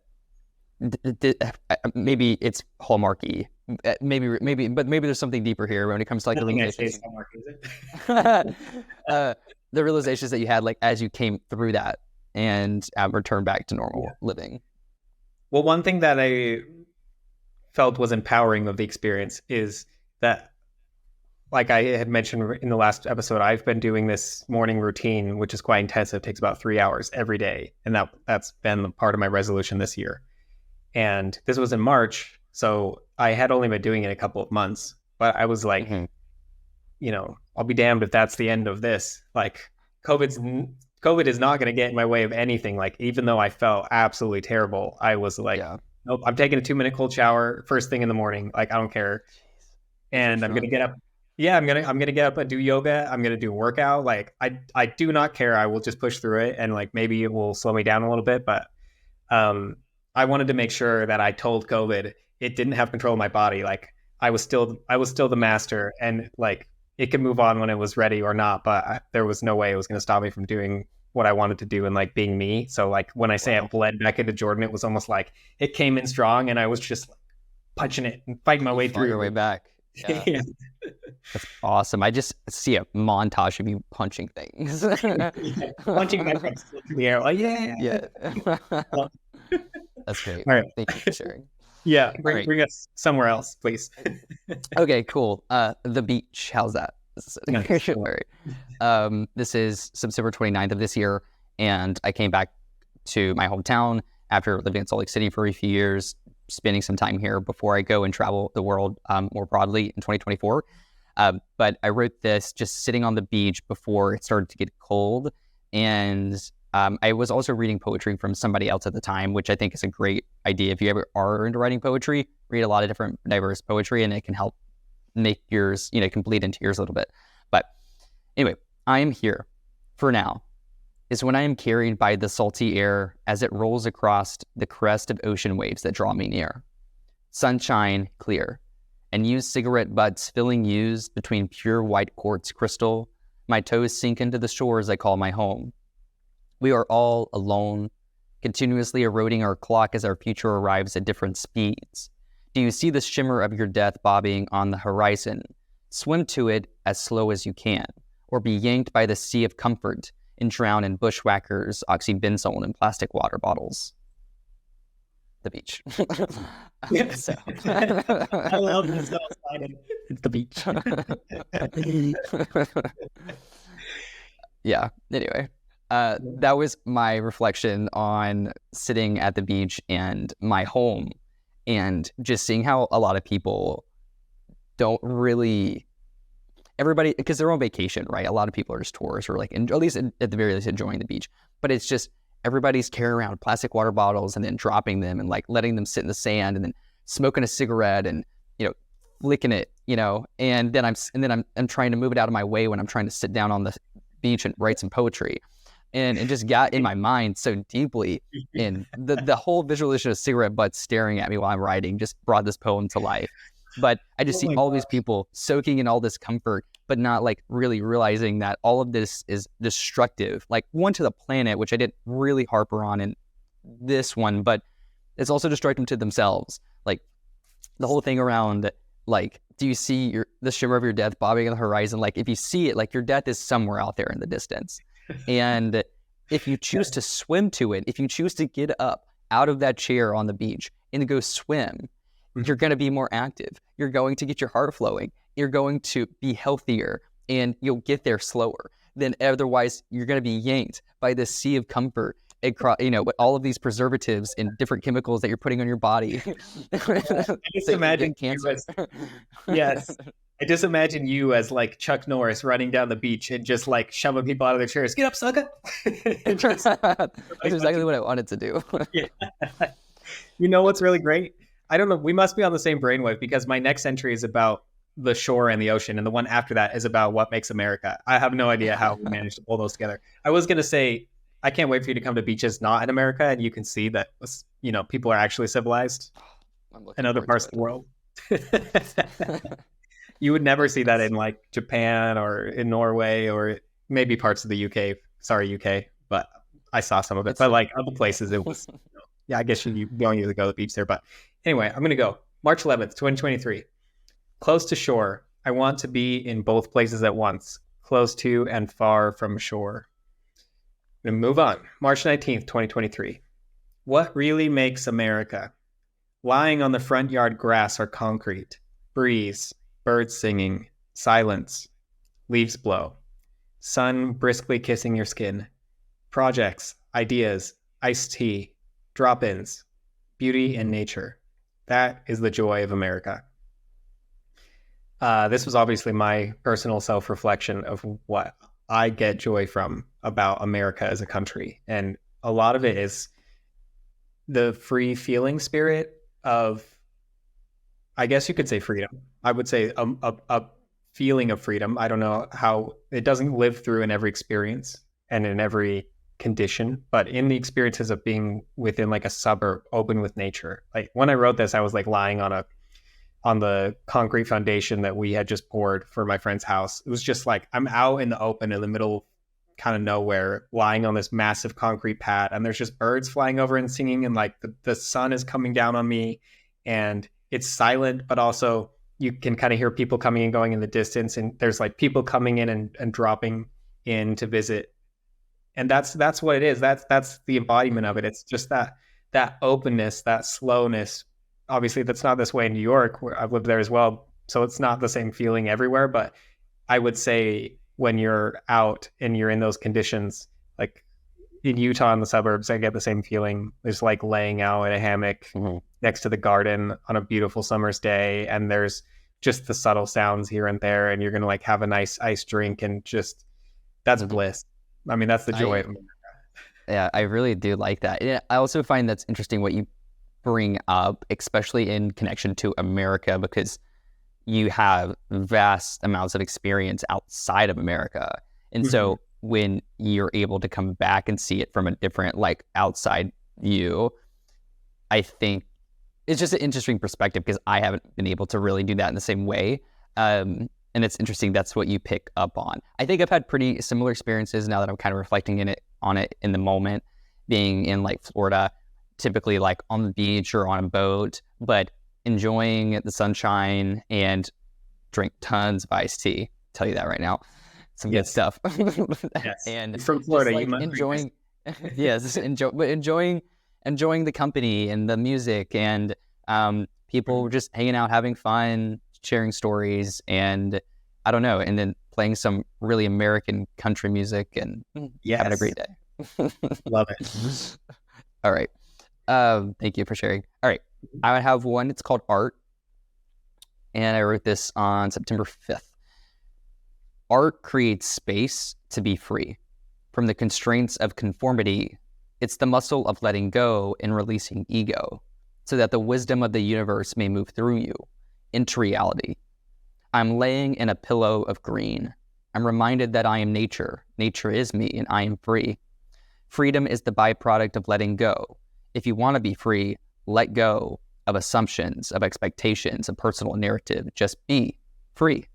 maybe it's hallmarky, but maybe there's something deeper here when it comes to like the realizations. Hallmark, is it? The realizations that you had like as you came through that and returned back to normal living. Well, one thing that I felt was empowering of the experience is that, like I had mentioned in the last episode, I've been doing this morning routine, which is quite intensive. It takes about 3 hours every day. And that's been part of my resolution this year. And this was in March. So I had only been doing it a couple of months, but I was like, I'll be damned if that's the end of this. Like COVID is not going to get in my way of anything. Like, even though I felt absolutely terrible, I was like, nope, I'm taking a 2-minute cold shower first thing in the morning. Like, I don't care. And I'm going to get up. Yeah, I'm gonna get up and do yoga. I'm gonna do a workout. Like I do not care. I will just push through it, and like maybe it will slow me down a little bit. But I wanted to make sure that I told COVID it didn't have control of my body. Like I was still the master, and like it could move on when it was ready or not. But there was no way it was gonna stop me from doing what I wanted to do and like being me. So like when I say I bled back into Jordan, it was almost like it came in strong, and I was just like, punching it and fighting my way through. Your way back. Yeah. That's awesome. I just see a montage of you punching things. Punching my friends in the air. Like, yeah. That's great. All right. Thank you for sharing. Yeah. Bring us somewhere else, please. Okay, cool. The beach. How's that? Nice. This is September 29th of this year, and I came back to my hometown after living in Salt Lake City for a few years, spending some time here before I go and travel the world more broadly in 2024. But I wrote this just sitting on the beach before it started to get cold. And I was also reading poetry from somebody else at the time, which I think is a great idea. If you ever are into writing poetry, read a lot of different diverse poetry, and it can help make yours, can bleed into yours a little bit. But anyway, I am here for now is when I am carried by the salty air as it rolls across the crest of ocean waves that draw me near. Sunshine clear, and used cigarette butts filling used between pure white quartz crystal. My toes sink into the shores I call my home. We are all alone, continuously eroding our clock as our future arrives at different speeds. Do you see the shimmer of your death bobbing on the horizon? Swim to it as slow as you can, or be yanked by the sea of comfort and drown in bushwackers, oxybenzone, and plastic water bottles. The beach. So. I love this. So excited. It's the beach. Yeah. Anyway, that was my reflection on sitting at the beach and my home, and just seeing how a lot of people don't really, everybody, because they're on vacation, right? A lot of people are just tourists, or like, at least at the very least, enjoying the beach. But it's just everybody's carrying around plastic water bottles and then dropping them and like letting them sit in the sand and then smoking a cigarette and, you know, flicking it, you know, and then I'm trying to move it out of my way when I'm trying to sit down on the beach and write some poetry. And it just got in my mind so deeply. And the whole visualization of cigarette butts staring at me while I'm writing just brought this poem to life. But I just see all these people soaking in all this comfort, but not like really realizing that all of this is destructive. Like, one, to the planet, which I didn't really harper on in this one, but it's also destructive to themselves. Like, the whole thing around, like, do you see the shimmer of your death bobbing on the horizon? Like, if you see it, like, your death is somewhere out there in the distance. And if you choose to swim to it, if you choose to get up out of that chair on the beach and to go swim, you're going to be more active. You're going to get your heart flowing. You're going to be healthier, and you'll get there slower than otherwise. You're going to be yanked by this sea of comfort, you know, with all of these preservatives and different chemicals that you're putting on your body. I just imagine cancer. Yes. I just imagine you as like Chuck Norris running down the beach and just like shoving people out of their chairs. Get up, sucker. That's exactly what I wanted to do. Yeah. You know what's really great? I don't know. We must be on the same brainwave, because my next entry is about the shore and the ocean, and the one after that is about what makes America. I have no idea how we managed to pull those together. I was going to say, I can't wait for you to come to beaches not in America, and you can see that, you know, people are actually civilized in other parts of the world. You would never see that in like Japan or in Norway or maybe parts of the UK. Sorry, UK, but I saw some of it. But like other places, it was, you know, yeah, I guess you don't need to go to the beach there. But anyway, I'm going to go March 11th, 2023. Close to shore. I want to be in both places at once, close to and far from shore. I'm going to move on. March 19th, 2023. What really makes America? Lying on the front yard grass or concrete. Breeze. Birds singing, silence, leaves blow, sun briskly kissing your skin, projects, ideas, iced tea, drop-ins, beauty and nature. That is the joy of America. This was obviously my personal self-reflection of what I get joy from about America as a country. And a lot of it is the free feeling spirit of, I guess you could say, freedom. I would say a feeling of freedom. I don't know how it doesn't live through in every experience and in every condition, but in the experiences of being within like a suburb, open with nature. Like when I wrote this, I was like lying on the concrete foundation that we had just poured for my friend's house. It was just like, I'm out in the open in the middle, kind of nowhere, lying on this massive concrete pad, and there's just birds flying over and singing, and like the sun is coming down on me, and it's silent, but also you can kind of hear people coming and going in the distance. And there's like people coming in and dropping in to visit. And that's what it is. That's the embodiment of it. It's just that openness, that slowness. Obviously that's not this way in New York, where I've lived there as well. So it's not the same feeling everywhere. But I would say when you're out and you're in those conditions, like in Utah in the suburbs, I get the same feeling. There's like laying out in a hammock next to the garden on a beautiful summer's day, and there's just the subtle sounds here and there, and you're gonna like have a nice iced drink, and just that's bliss. I mean, that's the joy of America. Yeah, I really do like that. And I also find that's interesting what you bring up, especially in connection to America, because you have vast amounts of experience outside of America, and so when you're able to come back and see it from a different, like, outside view, I think it's just an interesting perspective because I haven't been able to really do that in the same way. And it's interesting that's what you pick up on. I think I've had pretty similar experiences now that I'm kind of reflecting on it in the moment, being in like Florida, typically like on the beach or on a boat, but enjoying the sunshine and drink tons of iced tea. Tell you that right now. Some good stuff. Yes. And from Florida, like you must enjoying, yes, enjoying the company and the music and people just hanging out, having fun, sharing stories, and I don't know, and then playing some really American country music and having a great day. Love it. All right. Thank you for sharing. All right. I would have one. It's called Art. And I wrote this on September 5th. Art creates space to be free from the constraints of conformity. It's the muscle of letting go and releasing ego so that the wisdom of the universe may move through you into reality. I'm laying in a pillow of green. I'm reminded that I am nature. Nature is me and I am free. Freedom is the byproduct of letting go. If you want to be free, let go of assumptions, of expectations, of personal narrative. Just be free.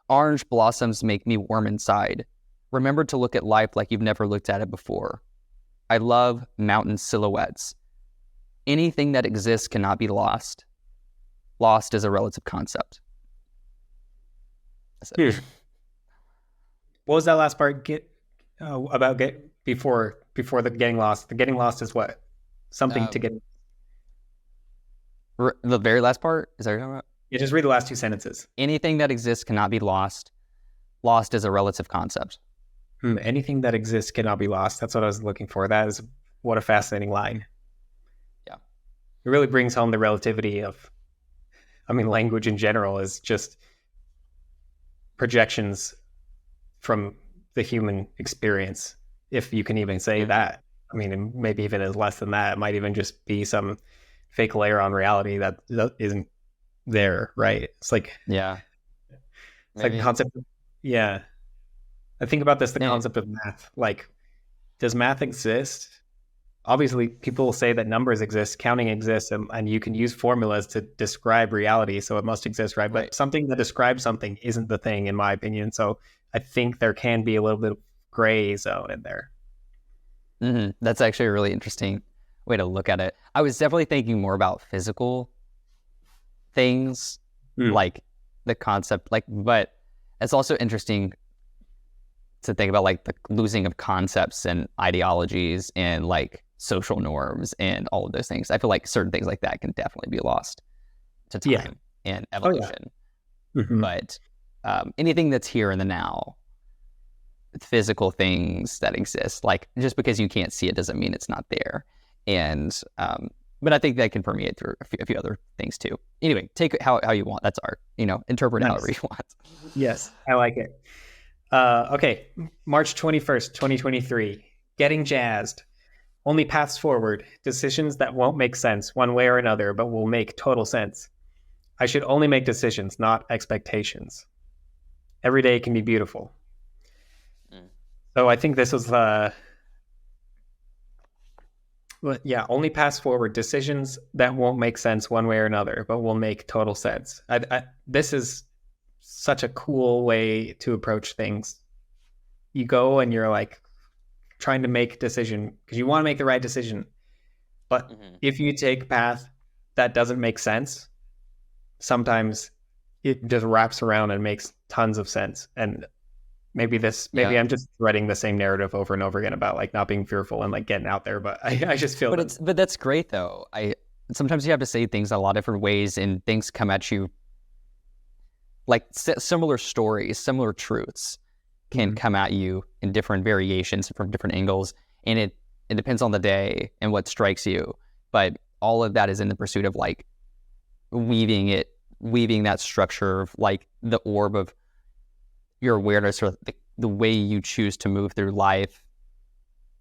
Orange blossoms make me warm inside. Remember to look at life like you've never looked at it before. I love mountain silhouettes. Anything that exists cannot be lost. Lost is a relative concept. What was that last part about before the getting lost? The getting lost is what? Something to get. The very last part? Is that what you're talking about? Yeah, just read the last two sentences. Anything that exists cannot be lost. Lost is a relative concept. Anything that exists cannot be lost. That's what I was looking for. That is what a fascinating line. Yeah. It really brings home the relativity of, language in general is just projections from the human experience, if you can even say that. And maybe even as less than that, it might even just be some fake layer on reality that isn't there, right? It's like, yeah, it's like the concept. Yeah. I think about the concept of math. Like, does math exist? Obviously, people say that numbers exist, counting exists, and you can use formulas to describe reality, so it must exist, right? But something that describes something isn't the thing, in my opinion. So I think there can be a little bit of gray zone in there. Mm-hmm. That's actually a really interesting way to look at it. I was definitely thinking more about physical things, like the concept, but it's also interesting to think about like the losing of concepts and ideologies and like social norms and all of those things. I feel like certain things like that can definitely be lost to time and evolution. But anything that's here in the now, physical things that exist, like just because you can't see it doesn't mean it's not there. And but I think that can permeate through a few other things too. Anyway, take it how you want. That's art. Interpret however you want. Yes, I like it. Okay, March 21st, 2023. Getting jazzed. Only paths forward. Decisions that won't make sense one way or another, but will make total sense. I should only make decisions, not expectations. Every day can be beautiful. So I think this was only paths forward. Decisions that won't make sense one way or another, but will make total sense. This is such a cool way to approach things. You go and you're like trying to make a decision because you want to make the right decision. But if you take a path that doesn't make sense, sometimes it just wraps around and makes tons of sense. And maybe I'm just threading the same narrative over and over again about like not being fearful and like getting out there. But I just feel but that's great though. Sometimes you have to say things a lot of different ways and things come at you like similar stories, similar truths can come at you in different variations from different angles. And it depends on the day and what strikes you. But all of that is in the pursuit of like weaving that structure of like the orb of your awareness or the way you choose to move through life.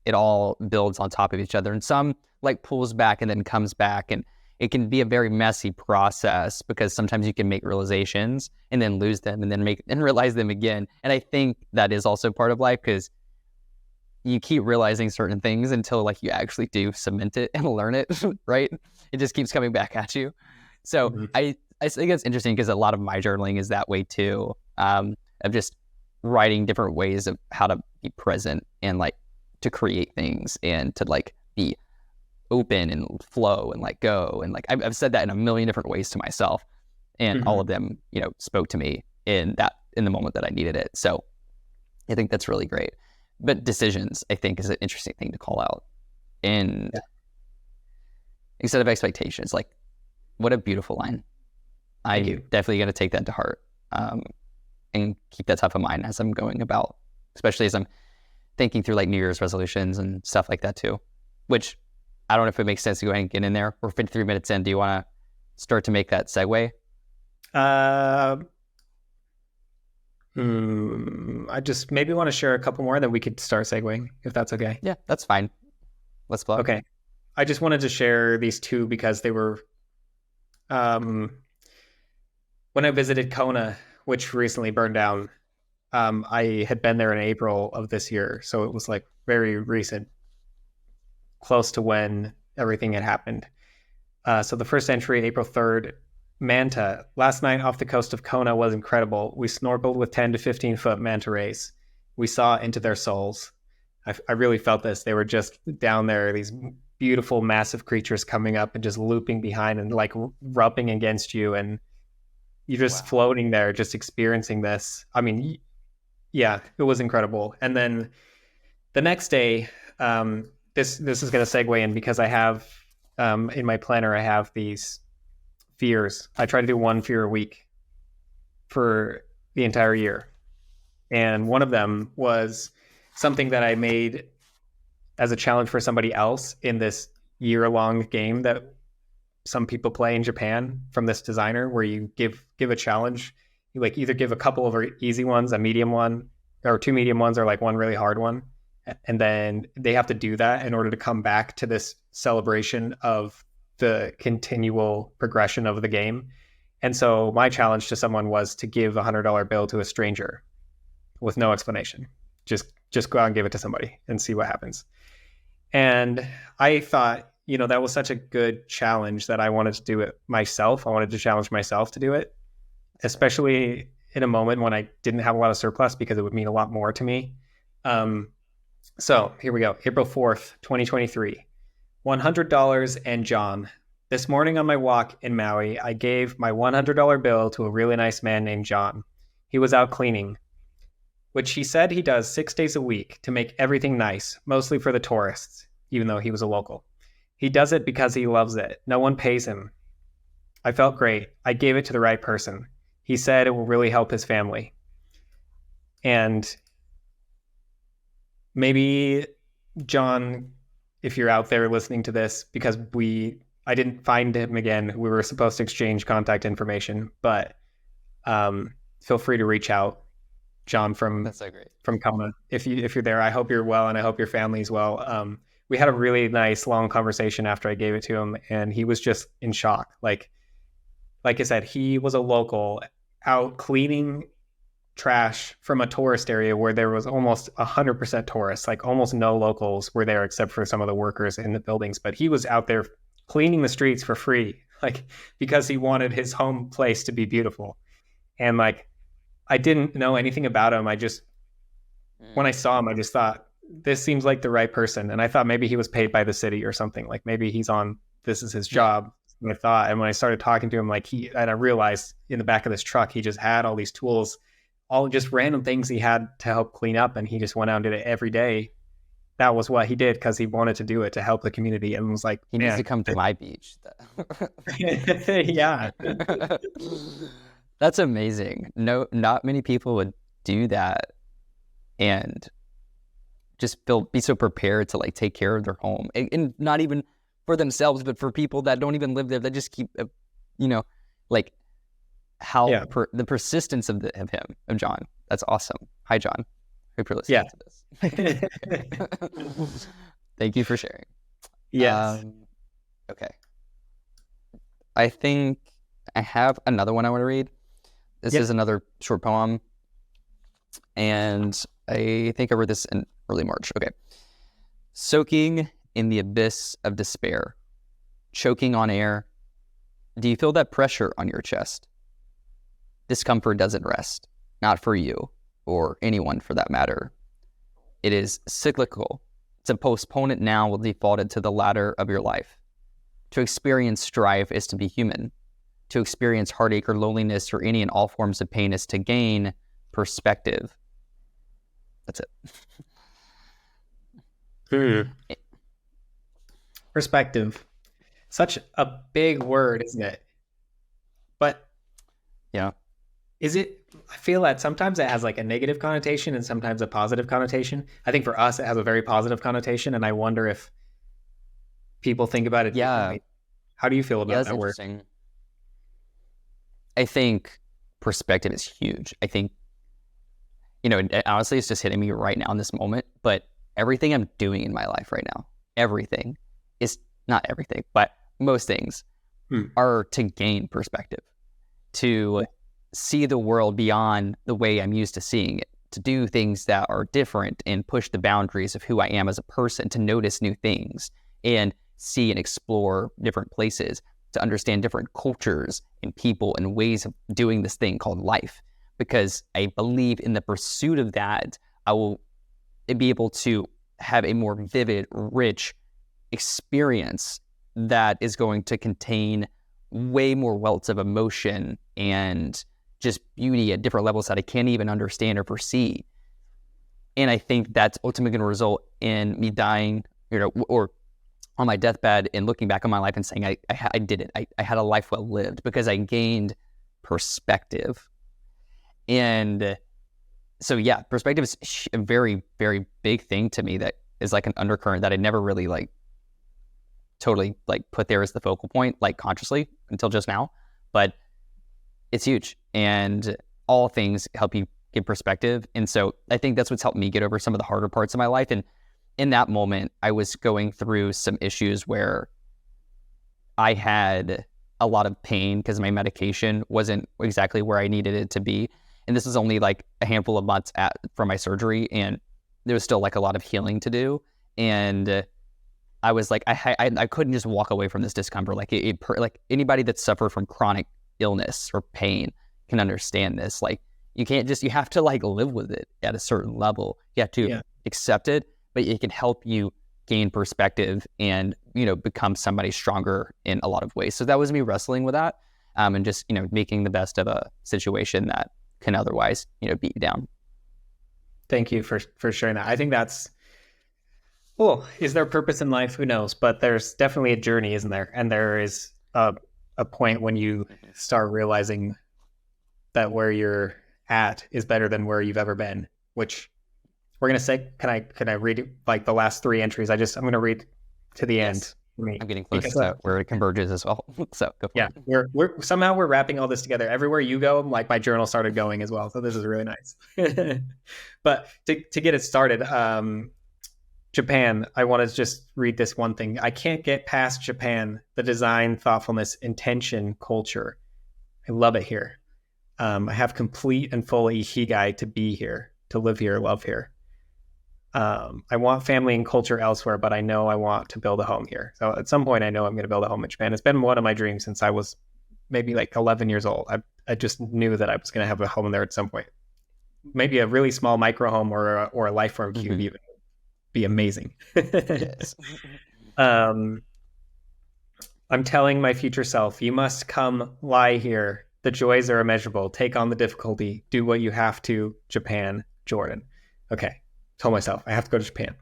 It all builds on top of each other. And some like pulls back and then comes back. And it can be a very messy process because sometimes you can make realizations and then lose them and then realize them again. And I think that is also part of life because you keep realizing certain things until like you actually do cement it and learn it, right? It just keeps coming back at you. So Mm-hmm. I think it's interesting because a lot of my journaling is that way too, of just writing different ways of how to be present and like to create things and to like be open and flow and let go. And like I've said that in a million different ways to myself, and all of them, spoke to me in the moment that I needed it. So I think that's really great. But decisions, I think, is an interesting thing to call out. And instead of expectations, like, what a beautiful line. I'm definitely going to take that to heart, and keep that top of mind as I'm going about, especially as I'm thinking through like New Year's resolutions and stuff like that too, which I don't know if it makes sense to go ahead and get in there. We're 53 minutes in. Do you want to start to make that segue? I just maybe want to share a couple more, then we could start segueing, if that's okay. Yeah, that's fine. Let's plug. Okay. I just wanted to share these two because they were, when I visited Kona, which recently burned down, I had been there in April of this year. So it was like very recent, close to when everything had happened. So the first entry, April 3rd, manta. Last night off the coast of Kona was incredible. We snorkeled with 10 to 15 foot manta rays. We saw into their souls. I really felt this. They were just down there, these beautiful, massive creatures coming up and just looping behind and like rubbing against you. And you're just floating there, just experiencing this. I mean, yeah, it was incredible. And then the next day, this is going to segue in because I have, in my planner, I have these fears. I try to do one fear a week for the entire year. And one of them was something that I made as a challenge for somebody else in this year-long game that some people play in Japan from this designer, where you give a challenge. You like either give a couple of easy ones, a medium one, or two medium ones, or like one really hard one. And then they have to do that in order to come back to this celebration of the continual progression of the game. And so my challenge to someone was to give a $100 bill to a stranger with no explanation. Just go out and give it to somebody and see what happens. And I thought, that was such a good challenge that I wanted to do it myself. I wanted to challenge myself to do it, especially in a moment when I didn't have a lot of surplus, because it would mean a lot more to me. So here we go. April 4th, 2023. $100 and John. This morning on my walk in Maui, I gave my $100 bill to a really nice man named John. He was out cleaning, which he said he does 6 days a week to make everything nice, mostly for the tourists, even though he was a local. He does it because he loves it. No one pays him. I felt great. I gave it to the right person. He said it will really help his family. And maybe, John, if you're out there listening to this, because I didn't find him again. We were supposed to exchange contact information, but feel free to reach out, John, That's so great. from Kona. If you're there, I hope you're well, and I hope your family's well. We had a really nice long conversation after I gave it to him, and he was just in shock. Like I said, he was a local out cleaning trash from a tourist area where there was almost 100% tourists, like almost no locals were there except for some of the workers in the buildings. But he was out there cleaning the streets for free, like because he wanted his home place to be beautiful. And like, I didn't know anything about him. When I saw him, I just thought, this seems like the right person. And I thought maybe he was paid by the city or something. Like maybe this is his job. And I thought, and when I started talking to him, and I realized in the back of this truck, he just had all these tools, all just random things he had to help clean up. And he just went out and did it every day. That was what he did because he wanted to do it to help the community, and was like, he needs to come to my beach. Yeah. That's amazing. No, not many people would do that and just be so prepared to like take care of their home, and not even for themselves, but for people that don't even live there, that just keep, like how the persistence of John. That's awesome. Hi, John. Hope you're listening to this. Thank you for sharing. Yes. Okay. I think I have another one I want to read. This is another short poem, and I think I wrote this early March. Okay. Soaking in the abyss of despair, choking on air. Do you feel that pressure on your chest? Discomfort doesn't rest, not for you or anyone for that matter. It is cyclical. To postpone it now will default it to the ladder of your life. To experience strife is to be human. To experience heartache or loneliness or any and all forms of pain is to gain perspective. That's it. Perspective. Such a big word, isn't it? But yeah, is it? I feel that sometimes it has like a negative connotation and sometimes a positive connotation. I think for us, it has a very positive connotation, and I wonder if people think about it differently. How do you feel about that word? I think perspective is huge. I think, honestly, it's just hitting me right now in this moment, but everything I'm doing in my life right now, everything is not everything, but most things are to gain perspective, to see the world beyond the way I'm used to seeing it, to do things that are different and push the boundaries of who I am as a person, to notice new things and see and explore different places, to understand different cultures and people and ways of doing this thing called life. Because I believe in the pursuit of that, I will be able to have a more vivid, rich experience that is going to contain way more welts of emotion and just beauty at different levels that I can't even understand or foresee. And I think that's ultimately going to result in me dying, or on my deathbed and looking back on my life and saying, I did it. I had a life well lived because I gained perspective. And so, yeah, perspective is a very, very big thing to me that is like an undercurrent that I never really totally put there as the focal point, consciously until just now, but it's huge. And all things help you get perspective. And so I think that's what's helped me get over some of the harder parts of my life. And in that moment, I was going through some issues where I had a lot of pain because my medication wasn't exactly where I needed it to be. And this was only a handful of months from my surgery, and there was still a lot of healing to do. And I was I couldn't just walk away from this discomfort. Anybody that suffered from chronic illness or pain can understand this. You can't just, you have to live with it at a certain level. You have to accept it, but it can help you gain perspective and, become somebody stronger in a lot of ways. So that was me wrestling with that, and just, making the best of a situation that can otherwise, beat you down. Thank you for sharing that. I think that's, well, is there purpose in life? Who knows? But there's definitely a journey, isn't there? And there is a point when you start realizing that where you're at is better than where you've ever been, which we're going to say, can I read the last three entries? I'm going to read to the end. I'm getting close to where it converges as well. So go for it. We're somehow we're wrapping all this together. Everywhere you go, my journal started going as well. So this is really nice. But to get it started, Japan, I want to just read this one thing. I can't get past Japan, the design, thoughtfulness, intention, culture. I love it here. I have complete and full Ikigai to be here, to live here, love here. I want family and culture elsewhere, but I know I want to build a home here. So at some point, I know I'm going to build a home in Japan. It's been one of my dreams since I was maybe 11 years old. I just knew that I was going to have a home there at some point. Maybe a really small micro home or a LIFEFORM cube even would be amazing. Yes. I'm telling my future self, you must come lie here. The joys are immeasurable. Take on the difficulty. Do what you have to. Japan, Jordan. Okay. Told myself I have to go to Japan.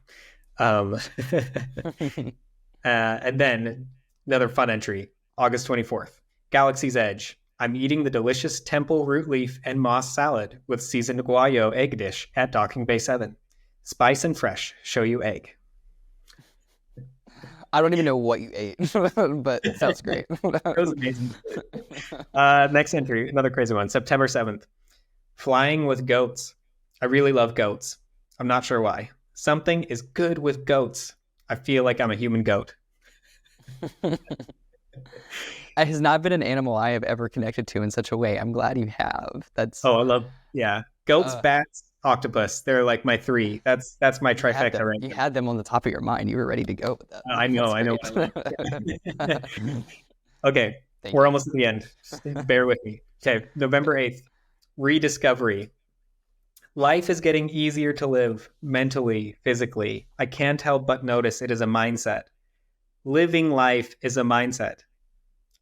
And then another fun entry, August 24th. Galaxy's Edge. I'm eating the delicious temple root leaf and moss salad with seasoned guayo egg dish at Docking Bay 7. Spice and fresh. Show you egg. I don't even know what you ate, but it sounds great. It was amazing. Next entry, another crazy one. September 7th. Flying with goats. I really love goats. I'm not sure why. Something is good with goats. I feel like I'm a human goat. It has not been an animal I have ever connected to in such a way. I'm glad you have. I love, goats, bats, octopus. They're like my three. That's my trifecta right You there. had them on the top of your mind. You were ready to go with that. I know, I know That's what I like. Okay, Thank we're you. almost at the end. Just bear with me. Okay, November 8th, rediscovery. Life is getting easier to live mentally, physically. I can't help but notice it is a mindset. Living life is a mindset.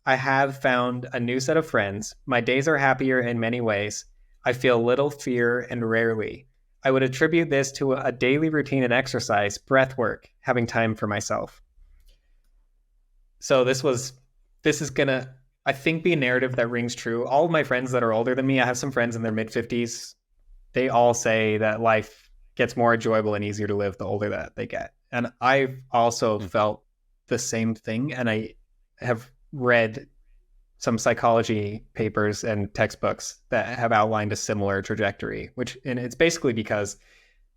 I have found a new set of friends. My days are happier in many ways. I feel little fear and rarely. I would attribute this to a daily routine and exercise, breath work, having time for myself. So this is gonna, I think, be a narrative that rings true. All of my friends that are older than me, I have some friends in their mid 50s. They all say that life gets more enjoyable and easier to live the older that they get. And I've also felt the same thing. And I have read some psychology papers and textbooks that have outlined a similar trajectory, and it's basically because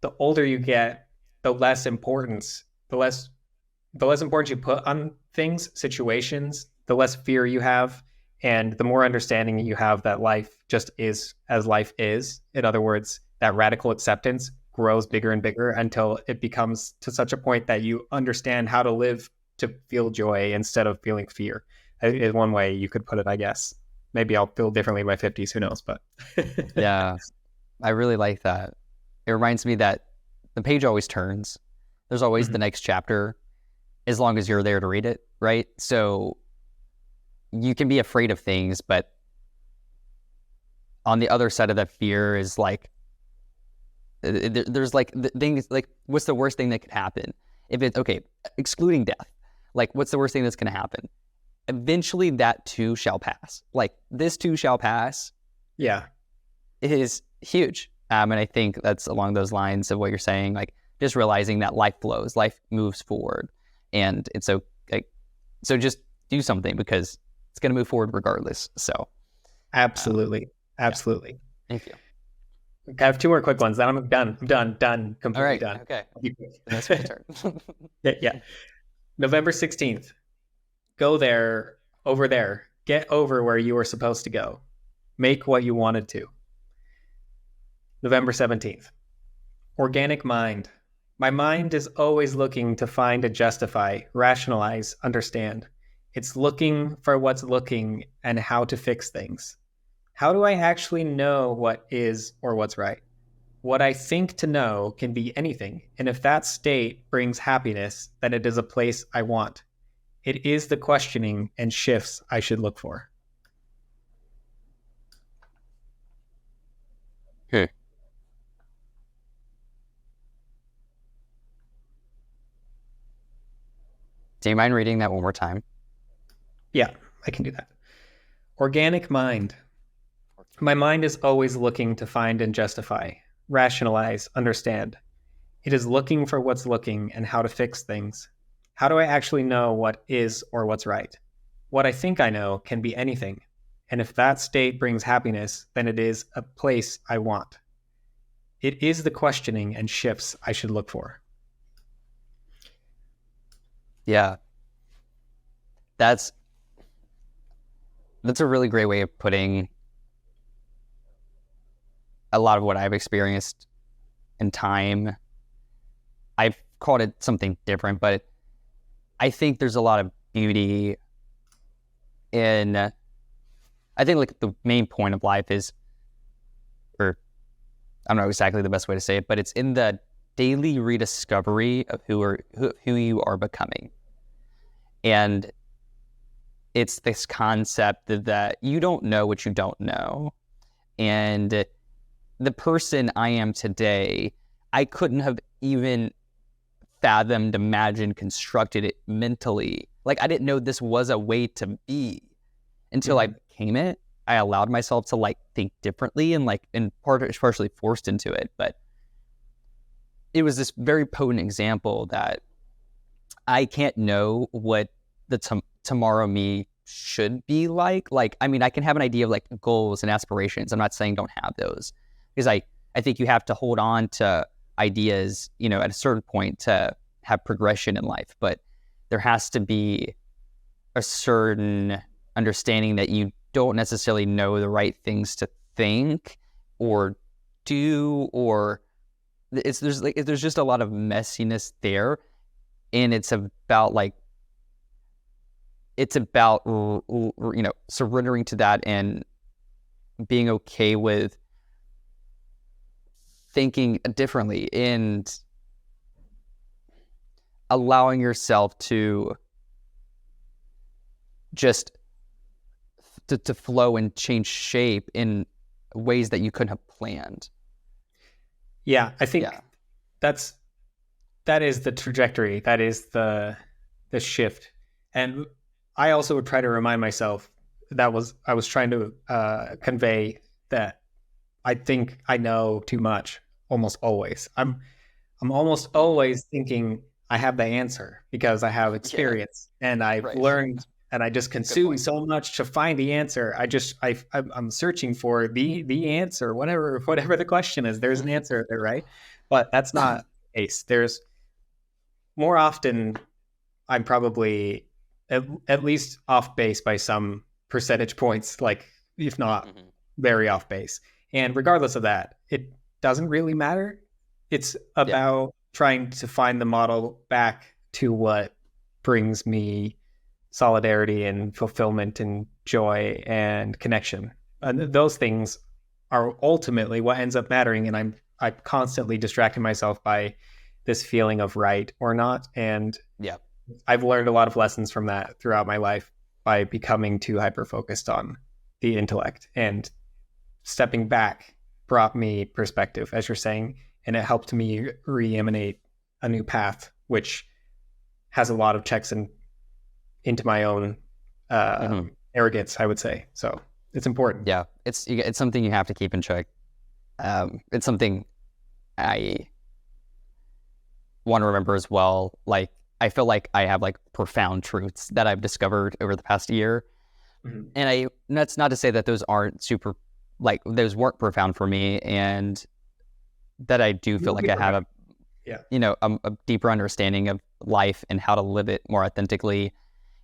the older you get, the less importance you put on things, situations, the less fear you have, and the more understanding you have that life just is as life is. In other words, that radical acceptance grows bigger and bigger until it becomes to such a point that you understand how to live to feel joy instead of feeling fear. Is one way you could put it, I guess. Maybe I'll feel differently in my 50s, who knows, but Yeah, I really like that. It reminds me that the page always turns. There's always the next chapter, as long as you're there to read it, right? So you can be afraid of things, but on the other side of that fear is like, there's like things like, what's the worst thing that could happen? If it's, okay, excluding death, like what's the worst thing that's going to happen? Eventually that too shall pass. Like this too shall pass. Yeah. Is huge. And I think that's along those lines of what you're saying, like just realizing that life flows, life moves forward. And it's so like, so just do something because it's going to move forward regardless. So absolutely. Absolutely. Yeah. Thank you. I have two more quick ones. Then I'm done. Completely All right. done. Okay. That's my turn. Yeah. November 16th. Go there, over there. Get over where you were supposed to go. Make what you wanted to. November 17th. Organic mind. My mind is always looking to find and justify, rationalize, understand. It's looking for what's looking and how to fix things. How do I actually know what is or what's right? What I think to know can be anything, and if that state brings happiness, then it is a place I want. It is the questioning and shifts I should look for. Okay. Do you mind reading that one more time? Yeah, I can do that. Organic mind. My mind is always looking to find and justify, rationalize, understand. It is looking for what's looking and how to fix things. How do I actually know what is or what's right? What I think I know can be anything. And if that state brings happiness, then it is a place I want. It is the questioning and shifts I should look for. Yeah. That's a really great way of putting a lot of what I've experienced in time. I've called it something different, but I think there's a lot of beauty in, I think like the main point of life is, or I don't know exactly the best way to say it, but it's in the daily rediscovery of who you are becoming. And it's this concept that you don't know what you don't know. And the person I am today, I couldn't have even fathomed, imagined, constructed it mentally. Like I didn't know this was a way to be until I became it. I allowed myself to like think differently and partially forced into it. But it was this very potent example that I can't know what the tomorrow me should be like. Like, I mean, I can have an idea of like goals and aspirations. I'm not saying don't have those, because I think you have to hold on to ideas, at a certain point to have progression in life. But there has to be a certain understanding that you don't necessarily know the right things to think or do, or there's just a lot of messiness there, and it's about surrendering to that and being okay with thinking differently and allowing yourself to just to flow and change shape in ways that you couldn't have planned. Yeah, I think that is the trajectory. That is the shift. And I also would try to remind myself I was trying to convey that I think I know too much almost always. I'm almost always thinking I have the answer because I have experience and I've learned, and I just consume so much to find the answer. I'm searching for the answer, whatever the question is. There's an answer there, right? But that's not the case. There's more often I'm probably at least off base by some percentage points, like if not very off base. And regardless of that, it doesn't really matter. It's about trying to find the model back to what brings me solidarity and fulfillment and joy and connection. And those things are ultimately what ends up mattering. And I'm constantly distracting myself by this feeling of right or not. And I've learned a lot of lessons from that throughout my life by becoming too hyper-focused on the intellect, and stepping back brought me perspective, as you're saying, and it helped me re-emanate a new path, which has a lot of checks into my own arrogance, I would say. So it's important. Yeah, it's something you have to keep in check. It's something I want to remember as well. Like, I feel like I have like profound truths that I've discovered over the past year. And that's not to say that those aren't super, like those weren't profound for me, and that I do feel like I have a deeper understanding of life and how to live it more authentically.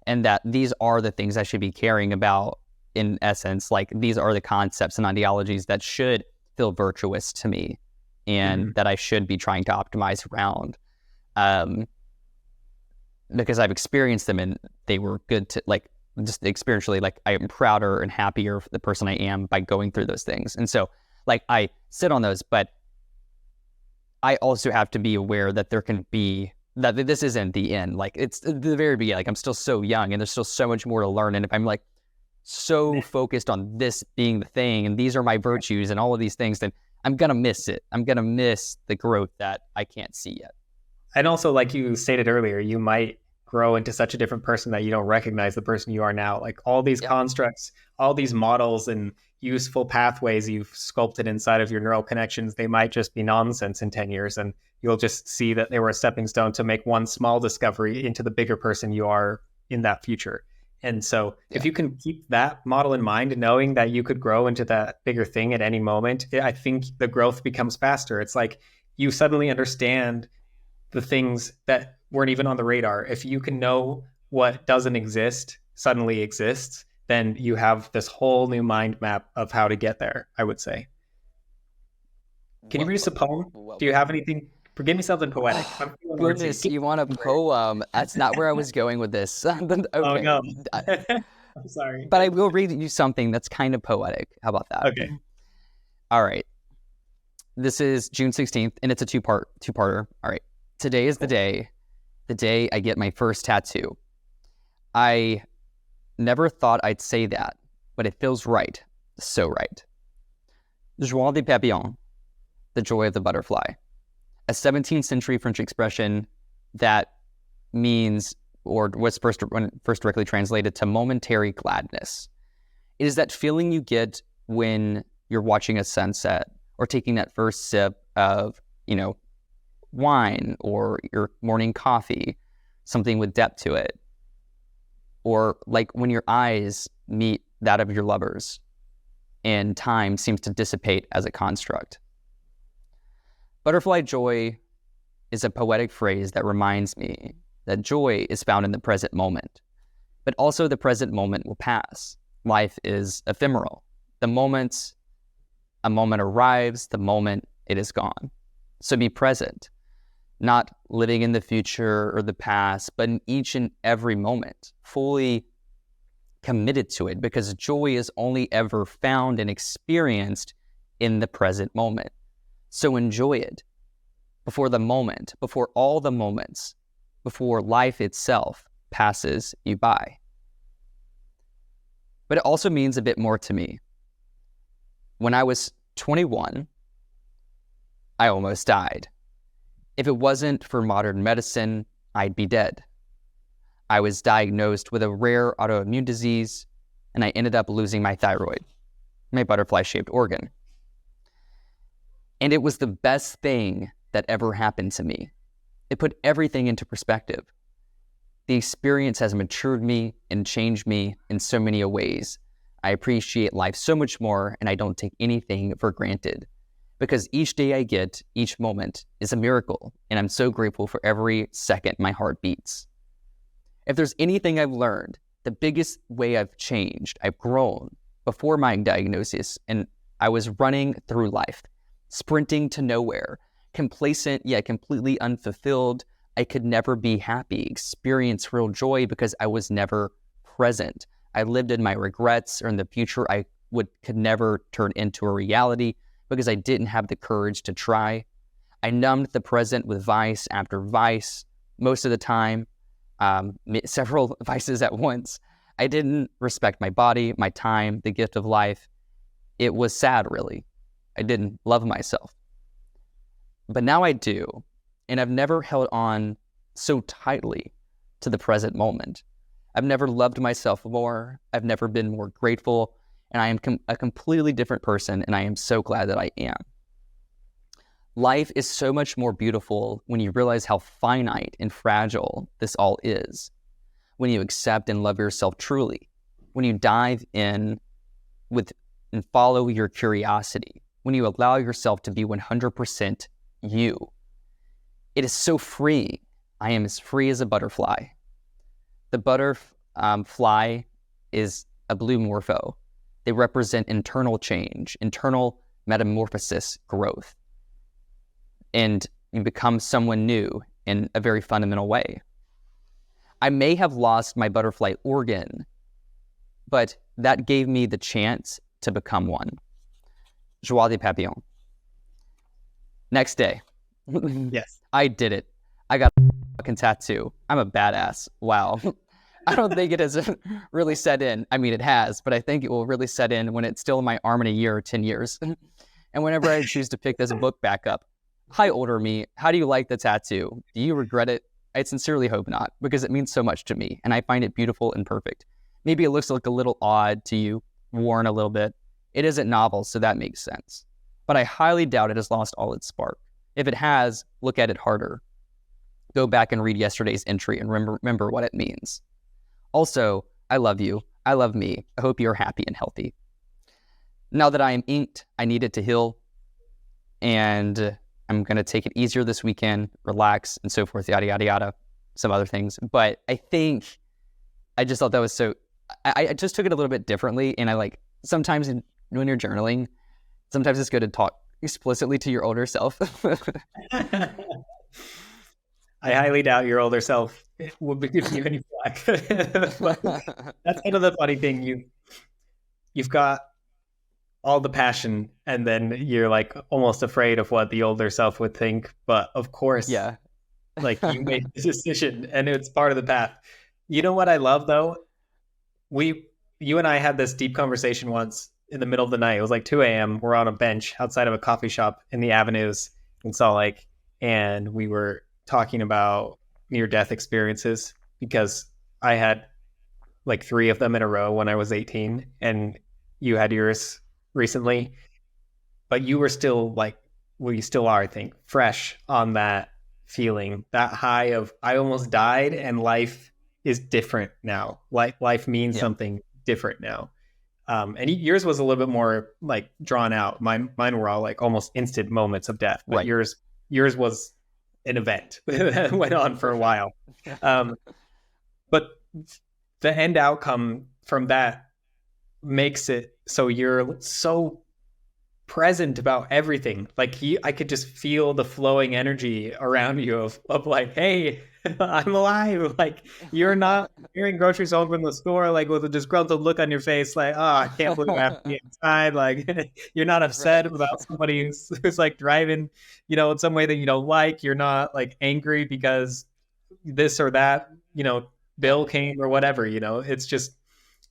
And that these are the things I should be caring about in essence. Like, these are the concepts and ideologies that should feel virtuous to me, and that I should be trying to optimize around. Because I've experienced them and they were good to, like, just experientially, like, I am prouder and happier for the person I am by going through those things. And so, like, I sit on those, but I also have to be aware that there can be, that this isn't the end. Like, it's the very beginning. Like, I'm still so young and there's still so much more to learn. And if I'm like so focused on this being the thing and these are my virtues and all of these things, then I'm going to miss it. I'm going to miss the growth that I can't see yet. And also, like you stated earlier, you might grow into such a different person that you don't recognize the person you are now. Like, all these constructs, all these models and useful pathways you've sculpted inside of your neural connections, they might just be nonsense in 10 years. And you'll just see that they were a stepping stone to make one small discovery into the bigger person you are in that future. And so if you can keep that model in mind, knowing that you could grow into that bigger thing at any moment, I think the growth becomes faster. It's like you suddenly understand the things that weren't even on the radar. If you can know what doesn't exist suddenly exists, then you have this whole new mind map of how to get there, I would say. Can you read us a poem? Do you have anything? Give me something poetic. Goodness, you want a poem? That's not where I was going with this. Okay. Oh, no. I'm sorry. But I will read you something that's kind of poetic. How about that? Okay. All right. This is June 16th, and it's a two-parter. All right. Today is the day I get my first tattoo. I never thought I'd say that, but it feels right. So right. Joie de papillon, the joy of the butterfly. A 17th century French expression that means, or was first directly translated to momentary gladness. It is that feeling you get when you're watching a sunset or taking that first sip of, wine or your morning coffee, something with depth to it. Or like when your eyes meet that of your lovers and time seems to dissipate as a construct. Butterfly joy is a poetic phrase that reminds me that joy is found in the present moment, but also the present moment will pass. Life is ephemeral. The moments A moment arrives, the moment it is gone. So be present, not living in the future or the past, but in each and every moment, fully committed to it, because joy is only ever found and experienced in the present moment. So enjoy it before the moment, before all the moments, before life itself passes you by. But it also means a bit more to me. When I was 21, I almost died. If it wasn't for modern medicine, I'd be dead. I was diagnosed with a rare autoimmune disease, and I ended up losing my thyroid, my butterfly-shaped organ. And it was the best thing that ever happened to me. It put everything into perspective. The experience has matured me and changed me in so many ways. I appreciate life so much more, and I don't take anything for granted, because each day I get, each moment is a miracle, and I'm so grateful for every second my heart beats. If there's anything I've learned, the biggest way I've changed, I've grown before my diagnosis, and I was running through life, sprinting to nowhere, complacent yet completely unfulfilled. I could never be happy, experience real joy, because I was never present. I lived in my regrets, or in the future I could never turn into a reality because I didn't have the courage to try. I numbed the present with vice after vice, most of the time, several vices at once. I didn't respect my body, my time, the gift of life. It was sad, really. I didn't love myself. But now I do, and I've never held on so tightly to the present moment. I've never loved myself more. I've never been more grateful, and I am a completely different person, and I am so glad that I am. Life is so much more beautiful when you realize how finite and fragile this all is, when you accept and love yourself truly, when you dive in and follow your curiosity, when you allow yourself to be 100% you. It is so free. I am as free as a butterfly. The butterfly is a blue morpho. They represent internal change, internal metamorphosis, growth. And you become someone new in a very fundamental way. I may have lost my butterfly organ, but that gave me the chance to become one. Joie de papillon. Next day. Yes. I did it. I got a fucking tattoo. I'm a badass. Wow. I don't think it has really set in. I mean, it has, but I think it will really set in when it's still in my arm in a year or 10 years. And whenever I choose to pick this book back up, hi, older me, how do you like the tattoo? Do you regret it? I sincerely hope not, because it means so much to me, and I find it beautiful and perfect. Maybe it looks like a little odd to you, worn a little bit. It isn't novel, so that makes sense. But I highly doubt it has lost all its spark. If it has, look at it harder. Go back and read yesterday's entry and remember what it means. Also, I love you. I love me. I hope you're happy and healthy. Now that I am inked, I need it to heal, and I'm going to take it easier this weekend, relax, and so forth, yada, yada, yada, some other things. But I think I just thought that was so, I just took it a little bit differently. And sometimes when you're journaling, sometimes it's good to talk explicitly to your older self. I highly doubt your older self would give you any flack. That's kind of the funny thing. You've got all the passion, and then you're like almost afraid of what the older self would think. But of course, Yeah. you made the decision, and it's part of the path. You know what I love though? You and I had this deep conversation once in the middle of the night. It was like 2 a.m. We're on a bench outside of a coffee shop in the avenues in Salt Lake, and we were talking about near-death experiences, because I had like 3 of them in a row when I was 18, and you had yours recently, but you were still you still are, I think, fresh on that feeling, that high of I almost died and life is different now. Life means something different now. And yours was a little bit more like drawn out. Mine were all like almost instant moments of death, but Right. yours was an event that went on for a while. But the end outcome from that makes it so you're so present about everything. Like I could just feel the flowing energy around you of like, hey, I'm alive. Like you're not hearing groceries sold from the store, like with a disgruntled look on your face, like, oh, I can't believe I have to be inside. Like you're not upset Right. about somebody who's like driving, in some way that you don't like. You're not like angry because this or that, bill came or whatever, it's just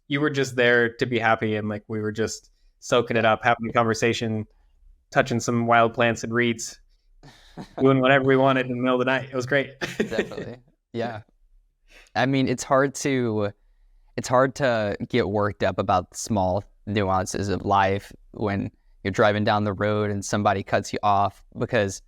you were just there to be happy, and like we were just soaking it up, having a conversation, touching some wild plants and reeds, doing whatever we wanted in the middle of the night. It was great. Definitely. Yeah. I mean, it's hard to get worked up about small nuances of life when you're driving down the road and somebody cuts you off, because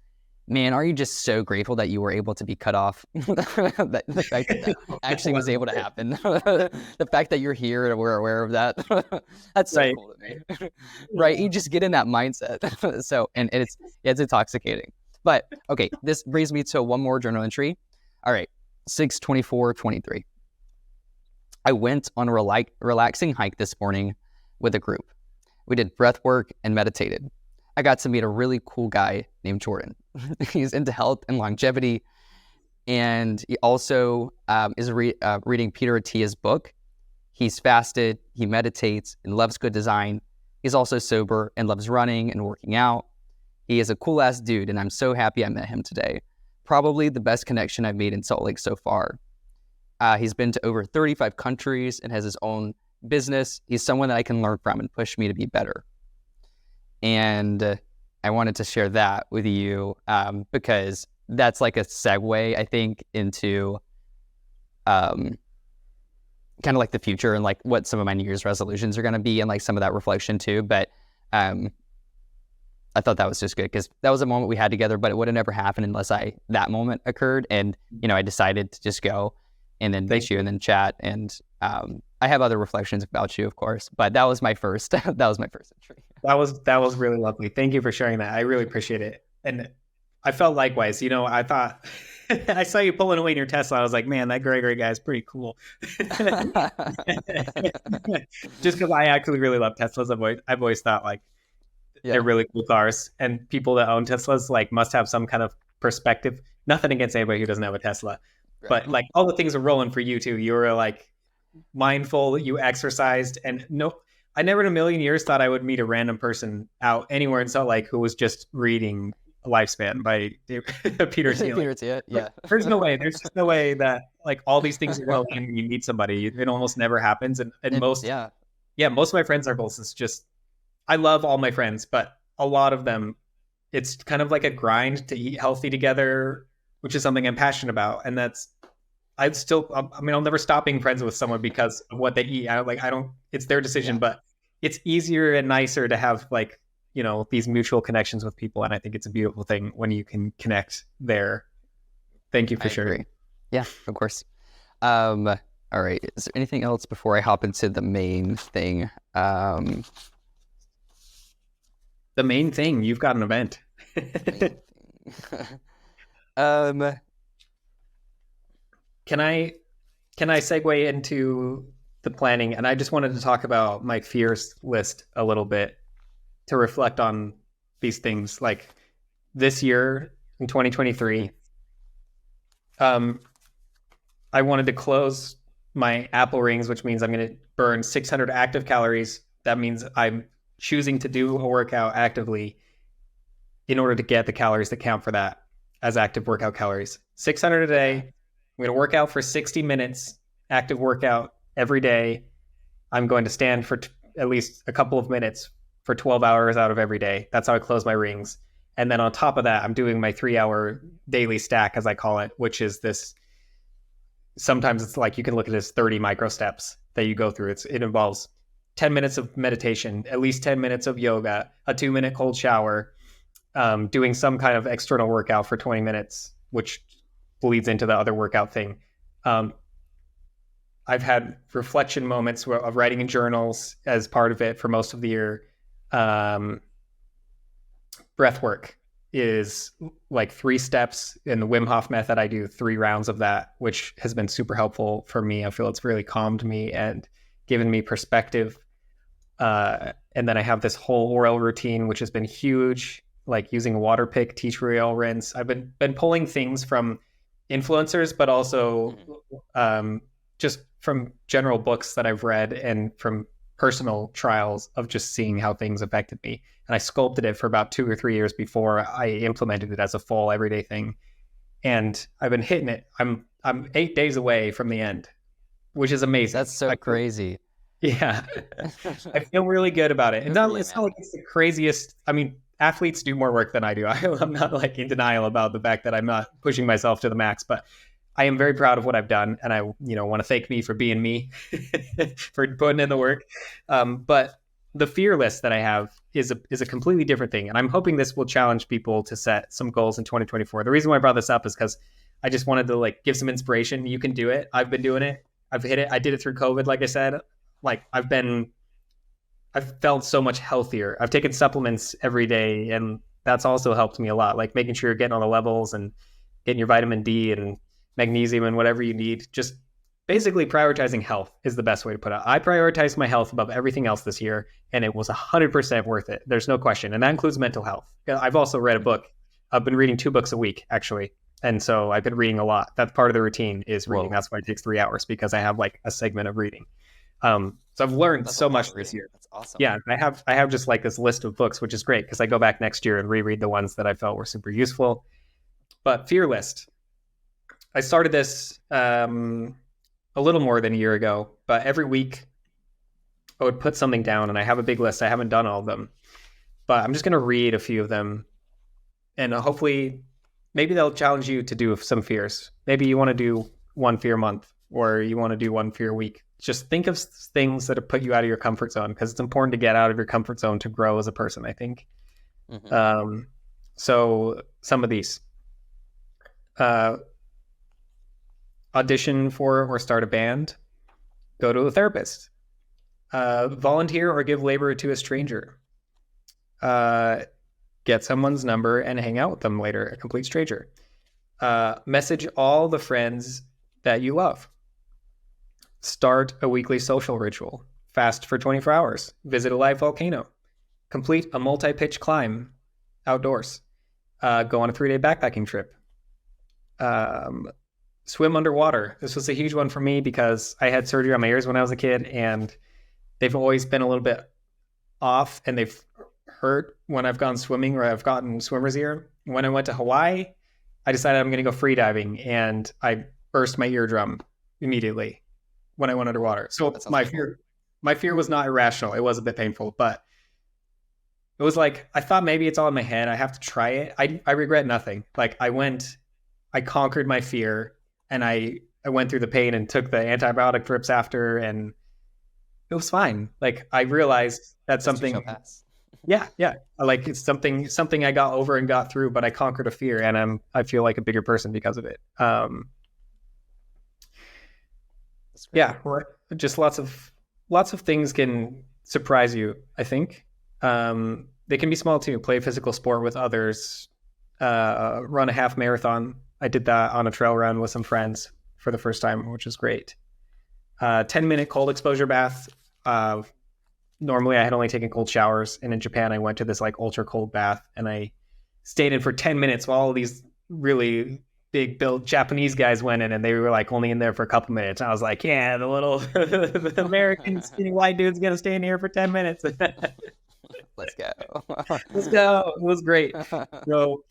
man, are you just so grateful that you were able to be cut off? The fact that actually was able to happen. The fact that you're here and we're aware of that. That's so Right. cool to me. Right. You just get in that mindset. So, and it's intoxicating. But okay, this brings me to one more journal entry. All right, 6/24/23. I went on a relaxing hike this morning with a group. We did breath work and meditated. I got to meet a really cool guy named Jordan. He's into health and longevity, and he also is reading Peter Attia's book. He's fasted, he meditates, and loves good design. He's also sober and loves running and working out. He is a cool-ass dude, and I'm so happy I met him today. Probably the best connection I've made in Salt Lake so far. He's been to over 35 countries and has his own business. He's someone that I can learn from and push me to be better. And I wanted to share that with you because that's like a segue, I think, into kind of like the future and like what some of my New Year's resolutions are going to be, and like some of that reflection too. But I thought that was just good because that was a moment we had together, but it would have never happened unless that moment occurred. And, I decided to just go and then meet you and then chat. And I have other reflections about you, of course, but that was my first, that was my first entry. That was really lovely. Thank you for sharing that. I really appreciate it. And I felt likewise. I thought I saw you pulling away in your Tesla. I was like, man, that Gregory guy is pretty cool. Just because I actually really love Teslas. I've always thought like they're really cool cars, and people that own Teslas like must have some kind of perspective. Nothing against anybody who doesn't have a Tesla, right. But like all the things are rolling for you too. You were like mindful, you exercised, and I never in a million years thought I would meet a random person out anywhere in Salt Lake who was just reading Lifespan by Peter Attia. Peter Attia, yeah. There's no way. There's just no way that like all these things are well and you meet somebody. It almost never happens. And most of my friend circles is just, I love all my friends, but a lot of them, it's kind of like a grind to eat healthy together, which is something I'm passionate about. And I'll never stop being friends with someone because of what they eat. It's their decision, but it's easier and nicer to have like, these mutual connections with people. And I think it's a beautiful thing when you can connect there. Thank you for sharing. Yeah, of course. All right. Is there anything else before I hop into the main thing? The main thing, you've got an event. Can I segue into the planning? And I just wanted to talk about my fears list a little bit to reflect on these things. Like this year in 2023, I wanted to close my apple rings, which means I'm going to burn 600 active calories. That means I'm choosing to do a workout actively in order to get the calories that count for that as active workout calories. 600 a day. I'm going to work out for 60 minutes, active workout every day. I'm going to stand for at least a couple of minutes for 12 hours out of every day. That's how I close my rings. And then on top of that, I'm doing my 3-hour daily stack, as I call it, which is this. Sometimes it's like you can look at it as 30 micro steps that you go through. It involves 10 minutes of meditation, at least 10 minutes of yoga, a 2-minute cold shower, doing some kind of external workout for 20 minutes, which bleeds into the other workout thing. I've had reflection moments of writing in journals as part of it for most of the year. Breath work is like 3 steps in the Wim Hof method. I do 3 rounds of that, which has been super helpful for me. I feel it's really calmed me and given me perspective. And And then I have this whole oral routine, which has been huge, like using a water pick, tea tree oil rinse. I've been pulling things from influencers, but also just from general books that I've read and from personal trials of just seeing how things affected me. And I sculpted it for about 2 or 3 years before I implemented it as a full everyday thing. And I've been hitting it. I'm 8 days away from the end, which is amazing. That's so crazy. Yeah. I feel really good about it. It's not like it's the craziest. I mean, athletes do more work than I do. I'm not like in denial about the fact that I'm not pushing myself to the max, but I am very proud of what I've done. And I, want to thank me for being me, for putting in the work. But the fear list that I have is a completely different thing. And I'm hoping this will challenge people to set some goals in 2024. The reason why I brought this up is because I just wanted to like give some inspiration. You can do it. I've been doing it. I've hit it. I did it through COVID. Like I said, like I've felt so much healthier. I've taken supplements every day, and that's also helped me a lot. Like making sure you're getting all the levels and getting your vitamin D and magnesium and whatever you need. Just basically prioritizing health is the best way to put it. I prioritized my health above everything else this year, and it was 100% worth it. There's no question. And that includes mental health. I've also read a book. I've been reading 2 books a week, actually. And so I've been reading a lot. That's part of the routine is reading. Whoa. That's why it takes 3 hours, because I have like a segment of reading. So I've learned so much this year. That's awesome. Yeah, I have just like this list of books, which is great because I go back next year and reread the ones that I felt were super useful. But fear list. I started this a little more than a year ago, but every week I would put something down, and I have a big list. I haven't done all of them, but I'm just going to read a few of them, and hopefully maybe they'll challenge you to do some fears. Maybe you want to do 1 fear month, or you want to do 1 fear week. Just think of things that have put you out of your comfort zone, because it's important to get out of your comfort zone to grow as a person, I think. Mm-hmm. So some of these. Audition for or start a band. Go to a therapist. Volunteer or give labor to a stranger. Get someone's number and hang out with them later, a complete stranger. Message all the friends that you love. Start a weekly social ritual. Fast for 24 hours. Visit a live volcano. Complete a multi-pitch climb outdoors. Go on a 3-day backpacking trip. Swim underwater. This was a huge one for me because I had surgery on my ears when I was a kid, and they've always been a little bit off, and they've hurt when I've gone swimming or I've gotten swimmer's ear. When I went to Hawaii, I decided I'm going to go free diving, and I burst my eardrum immediately when I went underwater. So my fear was not irrational. It was a bit painful, but it was like, I thought maybe it's all in my head. I have to try it. I regret nothing. Like I conquered my fear, and I went through the pain and took the antibiotic drips after, and it was fine. Like I realized that's something. Yeah. Like it's something I got over and got through, but I conquered a fear, and I feel like a bigger person because of it. Yeah, just lots of things can surprise you, I think. They can be small too. Play a physical sport with others. Run a half marathon. I did that on a trail run with some friends for the first time, which was great. 10-minute cold exposure bath. Normally I had only taken cold showers, and in Japan I went to this like ultra cold bath, and I stayed in for 10 minutes while all these really big built Japanese guys went in, and they were like only in there for a couple minutes. I was like, yeah, the little the American skinny white dude's gonna stay in here for 10 minutes. Let's go. Let's go. It was great. So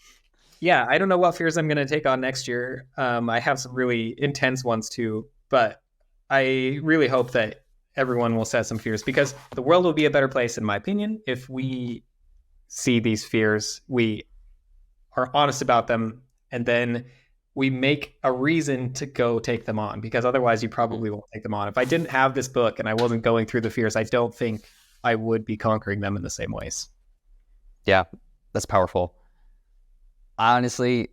yeah, I don't know what fears I'm going to take on next year. I have some really intense ones too, but I really hope that everyone will set some fears, because the world will be a better place, in my opinion, if we see these fears, we are honest about them, and then we make a reason to go take them on, because otherwise you probably won't take them on. If I didn't have this book and I wasn't going through the fears, I don't think I would be conquering them in the same ways. Yeah, that's powerful. Honestly,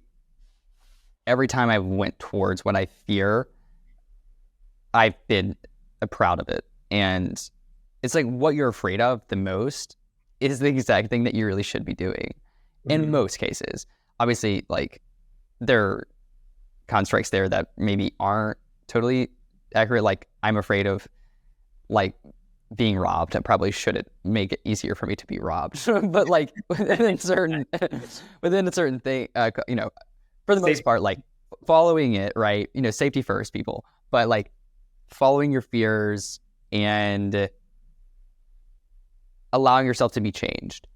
every time I went towards what I fear, I've been proud of it. And it's like what you're afraid of the most is the exact thing that you really should be doing in most cases. Obviously, like there are constructs there that maybe aren't totally accurate. Like I'm afraid of like being robbed. I probably shouldn't make it easier for me to be robbed, but like within a certain thing, for the most part, like following it, right? Safety first, people, but like following your fears and allowing yourself to be changed,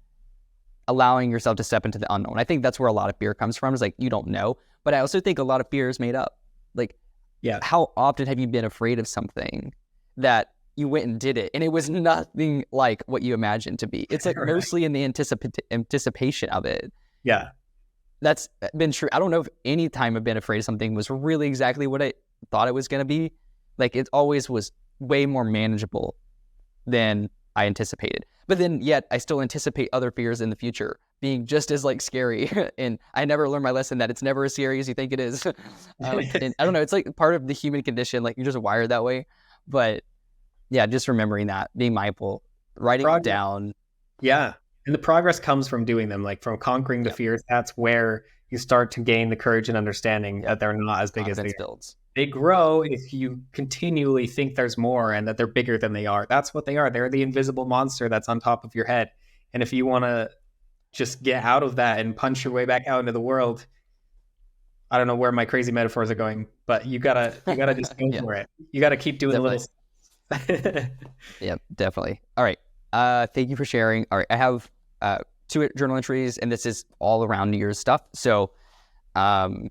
allowing yourself to step into the unknown. I think that's where a lot of fear comes from, is like, you don't know. But I also think a lot of fear is made up. Like, how often have you been afraid of something that you went and did it and it was nothing like what you imagined to be? It's like right. Mostly in the anticipation of it. Yeah. That's been true. I don't know if any time I've been afraid of something was really exactly what I thought it was going to be. Like, it always was way more manageable than I anticipated. But then yet I still anticipate other fears in the future being just as like scary. And I never learned my lesson that it's never as scary as you think it is. And I don't know, it's like part of the human condition, like you're just wired that way. But yeah, just remembering that, being mindful, writing it down. Yeah. And the progress comes from doing them, like from conquering the fears. That's where you start to gain the courage and understanding that they're not as big as they builds. They grow if you continually think there's more and that they're bigger than they are. That's what they are. They're the invisible monster that's on top of your head. And if you want to just get out of that and punch your way back out into the world, I don't know where my crazy metaphors are going, but you gotta just go for it. You gotta keep doing definitely. Little. Yeah, definitely. All right. Thank you for sharing. All right, I have 2 journal entries, and this is all around New Year's stuff. So, and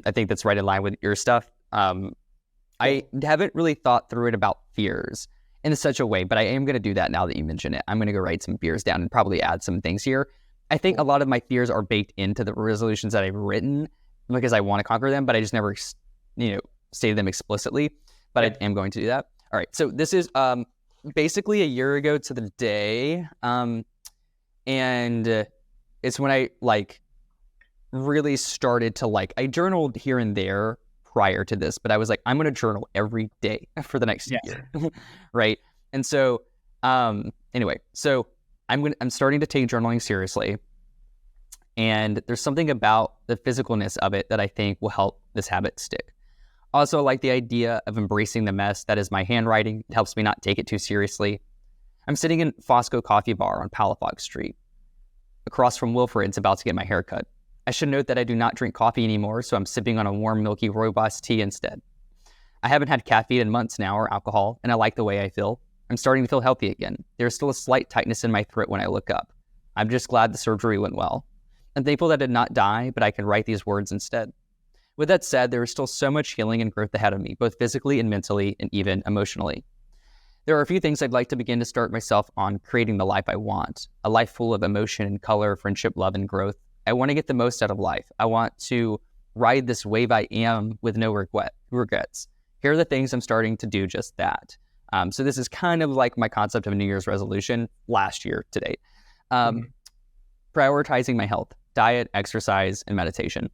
I think that's right in line with your stuff. I haven't really thought through it about fears in such a way, but I am going to do that now that you mention it. I'm going to go write some fears down and probably add some things here. I think a lot of my fears are baked into the resolutions that I've written because I want to conquer them, but I just never, stated them explicitly. But I am going to do that. All right. So this is basically a year ago to the day, and it's when I really started to I journaled here and there prior to this, but I was like, I'm going to journal every day for the next year. Right. And so, anyway, so I'm starting to take journaling seriously, and there's something about the physicalness of it that I think will help this habit stick. Also, I like the idea of embracing the mess that is my handwriting. It helps me not take it too seriously. I'm sitting in Fosco Coffee Bar on Palafox Street, across from Wilfred's, about to get my hair cut. I should note that I do not drink coffee anymore, so I'm sipping on a warm, milky rooibos tea instead. I haven't had caffeine in months now, or alcohol, and I like the way I feel. I'm starting to feel healthy again. There's still a slight tightness in my throat when I look up. I'm just glad the surgery went well. I'm thankful that I did not die, but I can write these words instead. With that said, there is still so much healing and growth ahead of me, both physically and mentally, and even emotionally. There are a few things I'd like to begin to start myself on creating the life I want, a life full of emotion and color, friendship, love, and growth. I want to get the most out of life. I want to ride this wave I am with no regrets. Here are the things I'm starting to do just that. So this is kind of like my concept of a New Year's resolution last year to date. Prioritizing my health, diet, exercise, and meditation.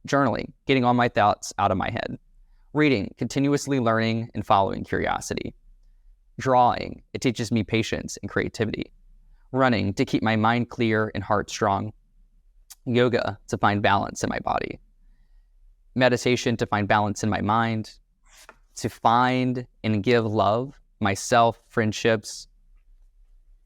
Journaling, getting all my thoughts out of my head. Reading, continuously learning and following curiosity. Drawing, it teaches me patience and creativity. Running, to keep my mind clear and heart strong. Yoga, to find balance in my body. Meditation, to find balance in my mind. To find and give love, myself, friendships.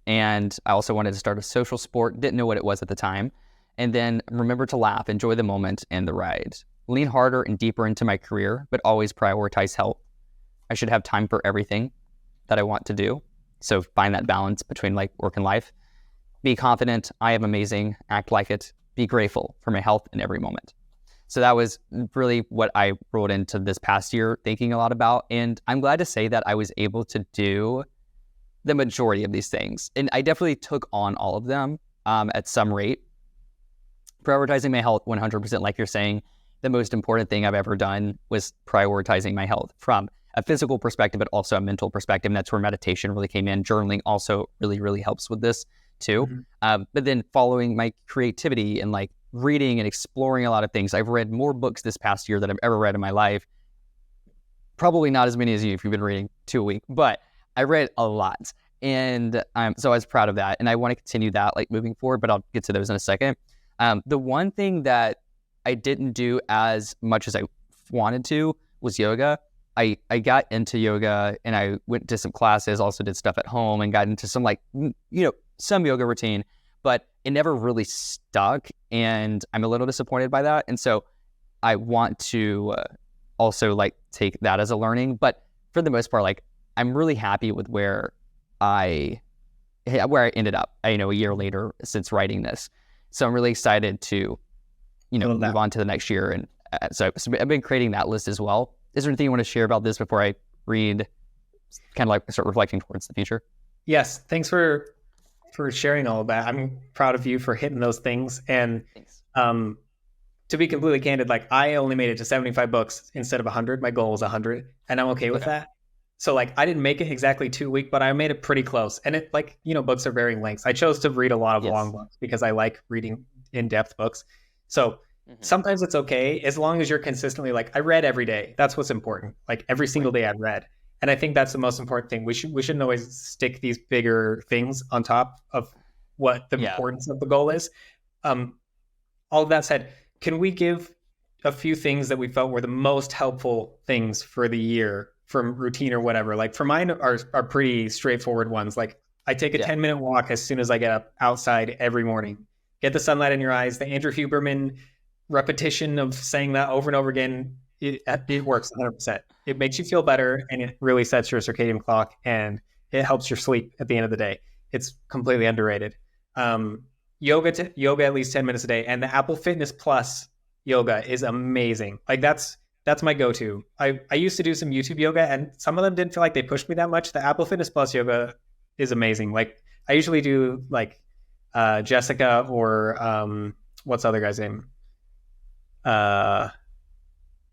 And I also wanted to start a social sport, didn't know what it was at the time. And then remember to laugh, enjoy the moment and the ride. Lean harder and deeper into my career, but always prioritize health. I should have time for everything that I want to do. So find that balance between work and life. Be confident, I am amazing, act like it. Be grateful for my health in every moment. So that was really what I wrote into this past year, thinking a lot about. And I'm glad to say that I was able to do the majority of these things. And I definitely took on all of them at some rate. Prioritizing my health 100%, like you're saying, the most important thing I've ever done was prioritizing my health from a physical perspective, but also a mental perspective. And that's where meditation really came in. Journaling also really, really helps with this too. But then following my creativity and reading and exploring a lot of things. I've read more books this past year than I've ever read in my life. Probably not as many as you if you've been reading 2 a week, but I read a lot. And so I was proud of that. And I want to continue that moving forward, but I'll get to those in a second. The one thing that I didn't do as much as I wanted to was yoga. I got into yoga and I went to some classes, also did stuff at home and got into some some yoga routine, but it never really stuck. And I'm a little disappointed by that. And so I want to also like take that as a learning. But for the most part, like I'm really happy with where I ended up, a year later since writing this. So I'm really excited to, move on to the next year. And so I've been creating that list as well. Is there anything you want to share about this before I read, kind of like start reflecting towards the future? Yes. Thanks for sharing all of that. I'm proud of you for hitting those things. And Thanks. To be completely candid, like I only made it to 75 books instead of 100. My goal was 100, and I'm okay with that. So like I didn't make it exactly 2 weeks, but I made it pretty close. And it books are varying lengths. I chose to read a lot of long books because I like reading in-depth books. So sometimes it's okay as long as you're consistently like, I read every day. That's what's important. Like every single day I read. And I think that's the most important thing. We shouldn't always stick these bigger things on top of what the importance of the goal is. All of that said, can we give a few things that we felt were the most helpful things for the year from routine or whatever? Like for mine are pretty straightforward ones. Like I take a 10-minute walk as soon as I get up outside every morning. Get the sunlight in your eyes. The Andrew Huberman repetition of saying that over and over again, it works 100%. It makes you feel better, and it really sets your circadian clock, and it helps your sleep at the end of the day. It's completely underrated. Yoga at least 10 minutes a day, and the Apple Fitness Plus yoga is amazing. Like that's my go-to. I used to do some YouTube yoga, and some of them didn't feel like they pushed me that much. The Apple Fitness Plus yoga is amazing. Like I usually do like Jessica or what's the other guy's name?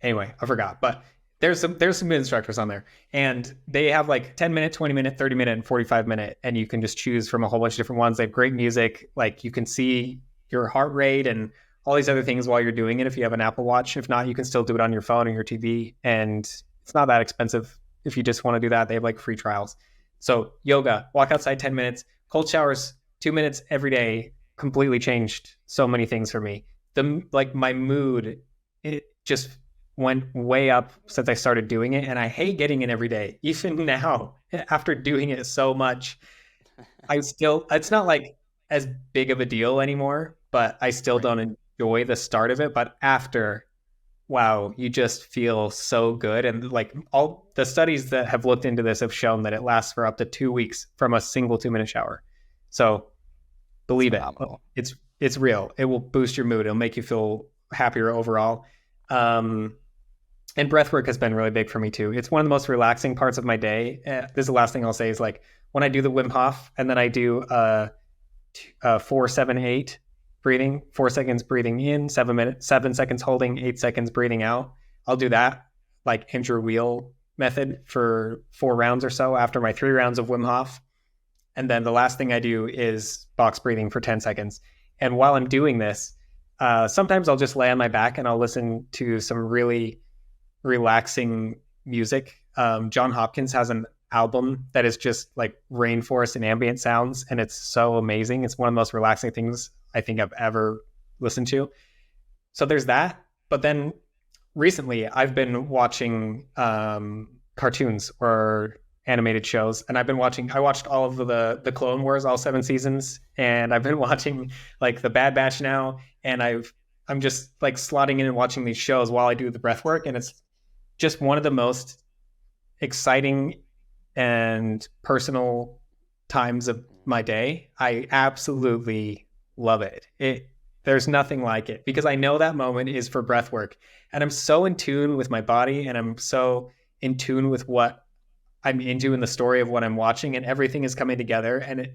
Anyway, I forgot, but there's some good instructors on there, and they have like 10-minute, 20-minute, 30-minute, and 45-minute, and you can just choose from a whole bunch of different ones. They have great music. Like you can see your heart rate and all these other things while you're doing it if you have an Apple Watch. If not, you can still do it on your phone or your TV, and it's not that expensive if you just want to do that. They have like free trials. So yoga, walk outside 10 minutes, cold showers 2 minutes every day, completely changed so many things for me. My mood, it just went way up since I started doing it, and I hate getting it every day. Even now, after doing it so much, it's not like as big of a deal anymore, but I still don't enjoy the start of it. But after, wow, you just feel so good. And like all the studies that have looked into this have shown that it lasts for up to 2 weeks from a single 2-minute shower. So believe it. It's real. It will boost your mood. It'll make you feel happier overall. And breath work has been really big for me too. It's one of the most relaxing parts of my day. This is the last thing I'll say is like when I do the Wim Hof and then I do 4-7-8 breathing, 4 seconds breathing in, 7 seconds holding, 8 seconds breathing out. I'll do that like Andrew Wheel method for 4 rounds or so after my 3 rounds of Wim Hof. And then the last thing I do is box breathing for 10 seconds. And while I'm doing this, sometimes I'll just lay on my back and I'll listen to some really relaxing music. John Hopkins has an album that is just like rainforest and ambient sounds, and it's so amazing. It's one of the most relaxing things I think I've ever listened to. So there's that. But then recently I've been watching cartoons or animated shows, and I watched all of the Clone Wars, all 7 seasons, and I've been watching like the Bad Batch now, and I'm just like slotting in and watching these shows while I do the breath work, and it's just one of the most exciting and personal times of my day. I absolutely love it. There's nothing like it because I know that moment is for breath work, and I'm so in tune with my body, and I'm so in tune with what I'm into in the story of what I'm watching, and everything is coming together, and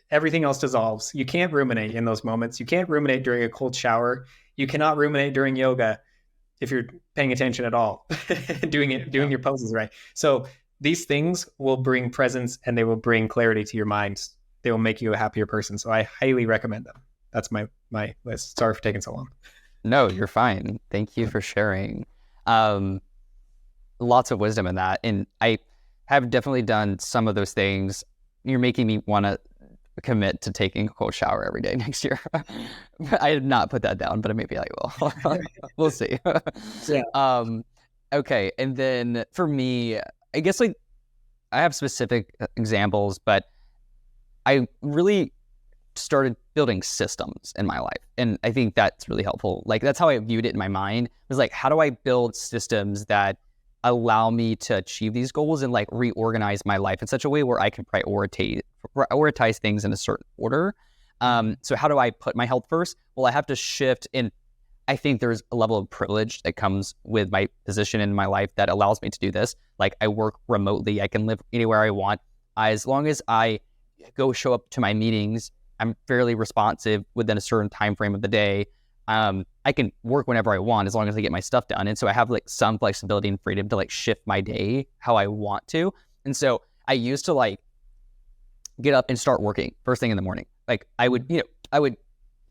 everything else dissolves. You can't ruminate in those moments. You can't ruminate during a cold shower. You cannot ruminate during yoga if you're paying attention at all, doing your poses right. So these things will bring presence and they will bring clarity to your mind. They will make you a happier person. So I highly recommend them. That's my list. Sorry for taking so long. No, you're fine. Thank you for sharing. Lots of wisdom in that. And I have definitely done some of those things. You're making me want to commit to taking a cold shower every day next year. I did not put that down, but maybe I will. We'll see. Yeah. Okay. And then for me, I guess like I have specific examples, but I really started building systems in my life. And I think that's really helpful. Like that's how I viewed it in my mind, was like, how do I build systems that allow me to achieve these goals and like reorganize my life in such a way where I can prioritize things in a certain order. So how do I put my health first? Well, I have to shift, and I think there's a level of privilege that comes with my position in my life that allows me to do this. Like I work remotely, I can live anywhere I want. As long as I go show up to my meetings, I'm fairly responsive within a certain time frame of the day. I can work whenever I want as long as I get my stuff done. And so I have like some flexibility and freedom to like shift my day how I want to. And so I used to like get up and start working first thing in the morning. Like I would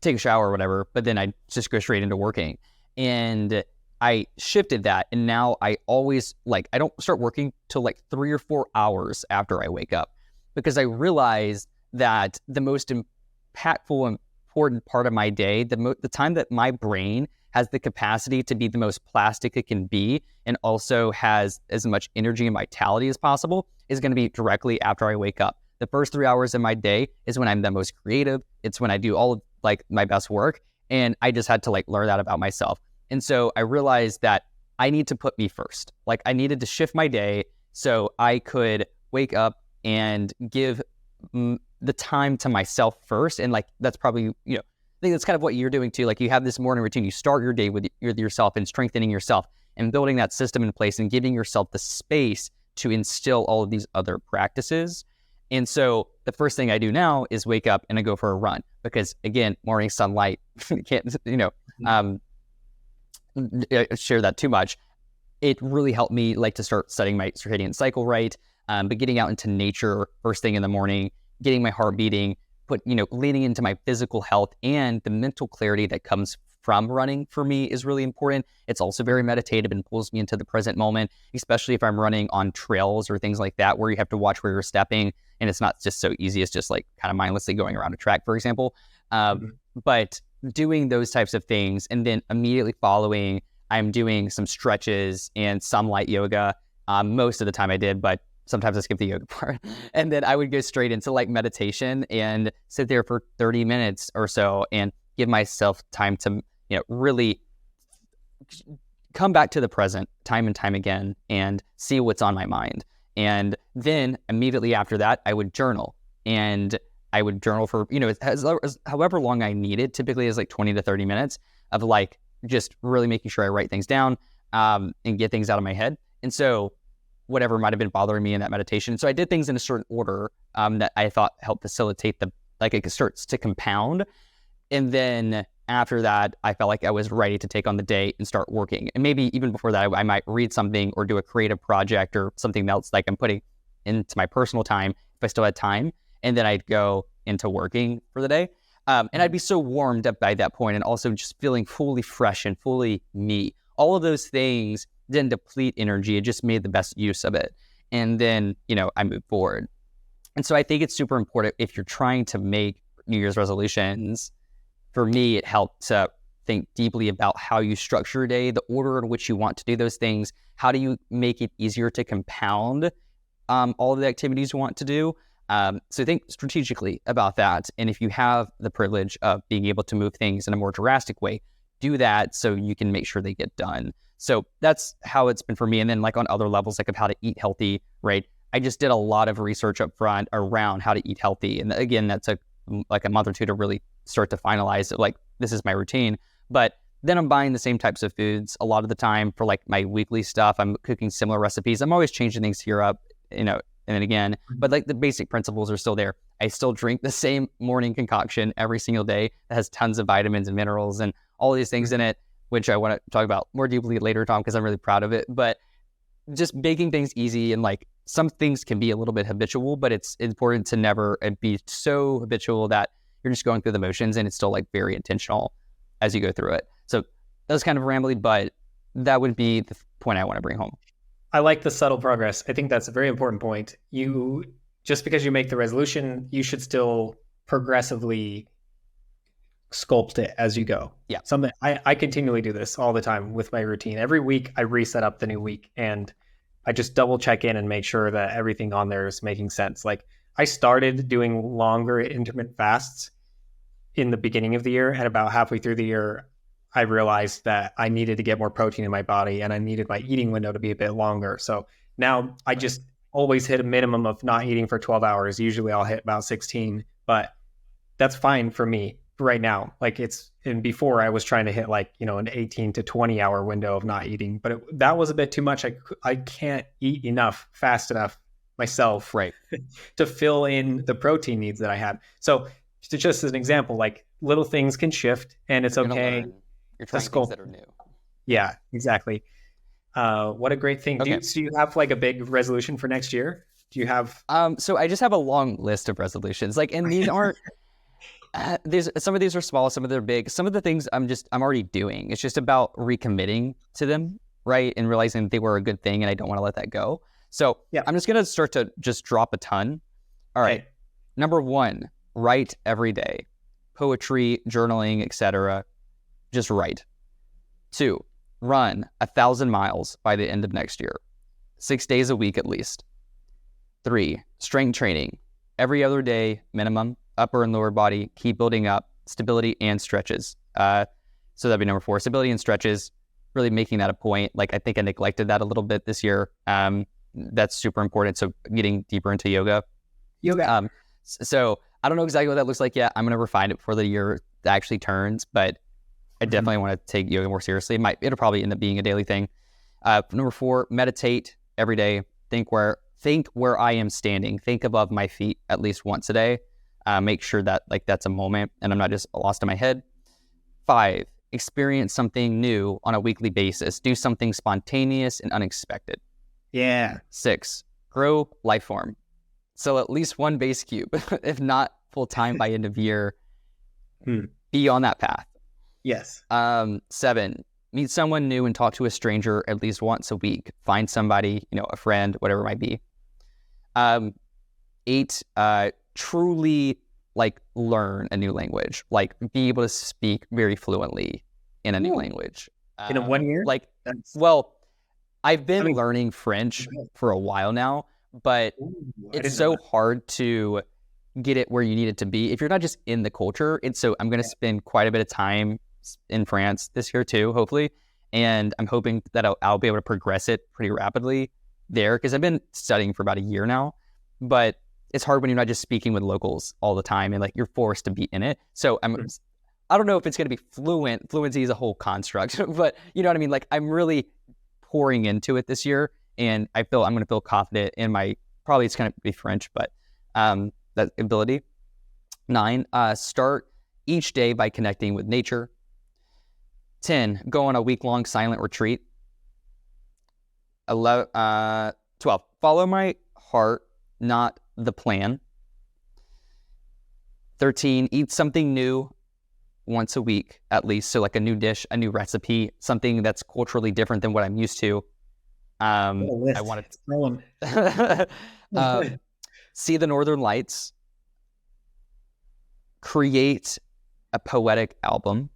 take a shower or whatever, but then I'd just go straight into working. And I shifted that. And now I always like, I don't start working till like 3 or 4 hours after I wake up, because I realize that the most impactful and important part of my day, the time that my brain has the capacity to be the most plastic it can be and also has as much energy and vitality as possible, is going to be directly after I wake up. The first 3 hours of my day is when I'm the most creative. It's when I do all of like my best work. And I just had to like learn that about myself. And so I realized that I need to put me first. Like I needed to shift my day so I could wake up and give the time to myself first. And like, that's probably, I think that's kind of what you're doing too. Like you have this morning routine, you start your day with yourself and strengthening yourself and building that system in place and giving yourself the space to instill all of these other practices. And so the first thing I do now is wake up and I go for a run, because again, morning sunlight, can't, share that too much. It really helped me like to start setting my circadian cycle right. But getting out into nature first thing in the morning, getting my heart beating, leaning into my physical health and the mental clarity that comes from running for me is really important. It's also very meditative and pulls me into the present moment, especially if I'm running on trails or things like that, where you have to watch where you're stepping. And it's not just so easy. It's just like kind of mindlessly going around a track, for example. But doing those types of things, and then immediately following, I'm doing some stretches and some light yoga. Most of the time I did, but sometimes I skip the yoga part. And then I would go straight into like meditation and sit there for 30 minutes or so and give myself time to, really come back to the present time and time again and see what's on my mind. And then immediately after that, I would journal. And I would journal for, however long I needed. Typically is like 20 to 30 minutes of like just really making sure I write things down and get things out of my head. And so whatever might have been bothering me in that meditation. So I did things in a certain order that I thought helped facilitate it starts to compound. And then after that, I felt like I was ready to take on the day and start working. And maybe even before that, I might read something or do a creative project or something else like I'm putting into my personal time if I still had time. And then I'd go into working for the day. And I'd be so warmed up by that point and also just feeling fully fresh and fully me. All of those things didn't deplete energy. It just made the best use of it. And then, I moved forward. And so I think it's super important if you're trying to make New Year's resolutions. For me, it helped to think deeply about how you structure your day, the order in which you want to do those things. How do you make it easier to compound all of the activities you want to do? So think strategically about that. And if you have the privilege of being able to move things in a more drastic way, do that so you can make sure they get done. So that's how it's been for me. And then like on other levels, like of how to eat healthy, right? I just did a lot of research up front around how to eat healthy. And again, that took like a month or two to really start to finalize it. Like, this is my routine. But then I'm buying the same types of foods a lot of the time for like my weekly stuff. I'm cooking similar recipes. I'm always changing things here up, and then again, but like the basic principles are still there. I still drink the same morning concoction every single day that has tons of vitamins and minerals and all these things in it, which I want to talk about more deeply later, Tom, because I'm really proud of it. But just making things easy, and like some things can be a little bit habitual, but it's important to never be so habitual that you're just going through the motions, and it's still like very intentional as you go through it. So that was kind of rambly, but that would be the point I want to bring home. I like the subtle progress. I think that's a very important point. Just because you make the resolution, you should still progressively sculpt it as you go. Yeah. Something I continually do this all the time with my routine. Every week I reset up the new week and I just double check in and make sure that everything on there is making sense. Like I started doing longer intermittent fasts in the beginning of the year, and about halfway through the year, I realized that I needed to get more protein in my body and I needed my eating window to be a bit longer. So now I just always hit a minimum of not eating for 12 hours. Usually I'll hit about 16, but that's fine for me right now. Like and before I was trying to hit like, an 18 to 20 hour window of not eating, but that was a bit too much. I can't eat enough fast enough myself Right. to fill in the protein needs that I have. So just as an example, like little things can shift and it's okay. You're trying things that are new. Yeah, exactly. What a great thing. Okay. Do you have like a big resolution for next year? Do you have? So I just have a long list of resolutions. Like, and these aren't. Some of these are small, some of them are big. Some of the things I'm already doing. It's just about recommitting to them, right, and realizing they were a good thing, and I don't want to let that go. So yeah. I'm just gonna start to just drop a ton. All right. Okay. Number 1, write every day, poetry, journaling, etc. Just write. 2, run 1,000 miles by the end of next year, 6 days a week at least. 3, strength training every other day minimum, upper and lower body, keep building up stability and stretches. So that'd be number 4, stability and stretches, really making that a point. Like I think I neglected that a little bit this year. That's super important. So getting deeper into yoga. So I don't know exactly what that looks like yet. I'm going to refine it before the year actually turns, but I definitely want to take yoga more seriously. It'll probably end up being a daily thing. Number 4, meditate every day. Think where I am standing. Think above my feet at least once a day. Make sure that like that's a moment and I'm not just lost in my head. 5, experience something new on a weekly basis. Do something spontaneous and unexpected. Yeah. 6, grow LIFEFORM. So at least 1 base cube, if not full time by end of year. Be on that path. Yes. 7, meet someone new and talk to a stranger at least once a week. Find somebody, a friend, whatever it might be. 8, truly like learn a new language, like be able to speak very fluently in a new language. In 1 year? Like, well, I've been learning French for a while now, but it's so hard to get it where you need it to be if you're not just in the culture. And so I'm going to spend quite a bit of time in France this year too, hopefully. And I'm hoping that I'll be able to progress it pretty rapidly there because I've been studying for about a year now, but it's hard when you're not just speaking with locals all the time and like you're forced to be in it. So I don't know if it's going to be fluent. Fluency is a whole construct, but you know what I mean? Like I'm really pouring into it this year and I'm going to feel confident in probably it's going to be French, but that ability. 9, start each day by connecting with nature. 10, go on a week-long silent retreat. 12, follow my heart, not the plan. 13, eat something new once a week at least. So like a new dish, a new recipe, something that's culturally different than what I'm used to. I want to see the Northern Lights, create a poetic album.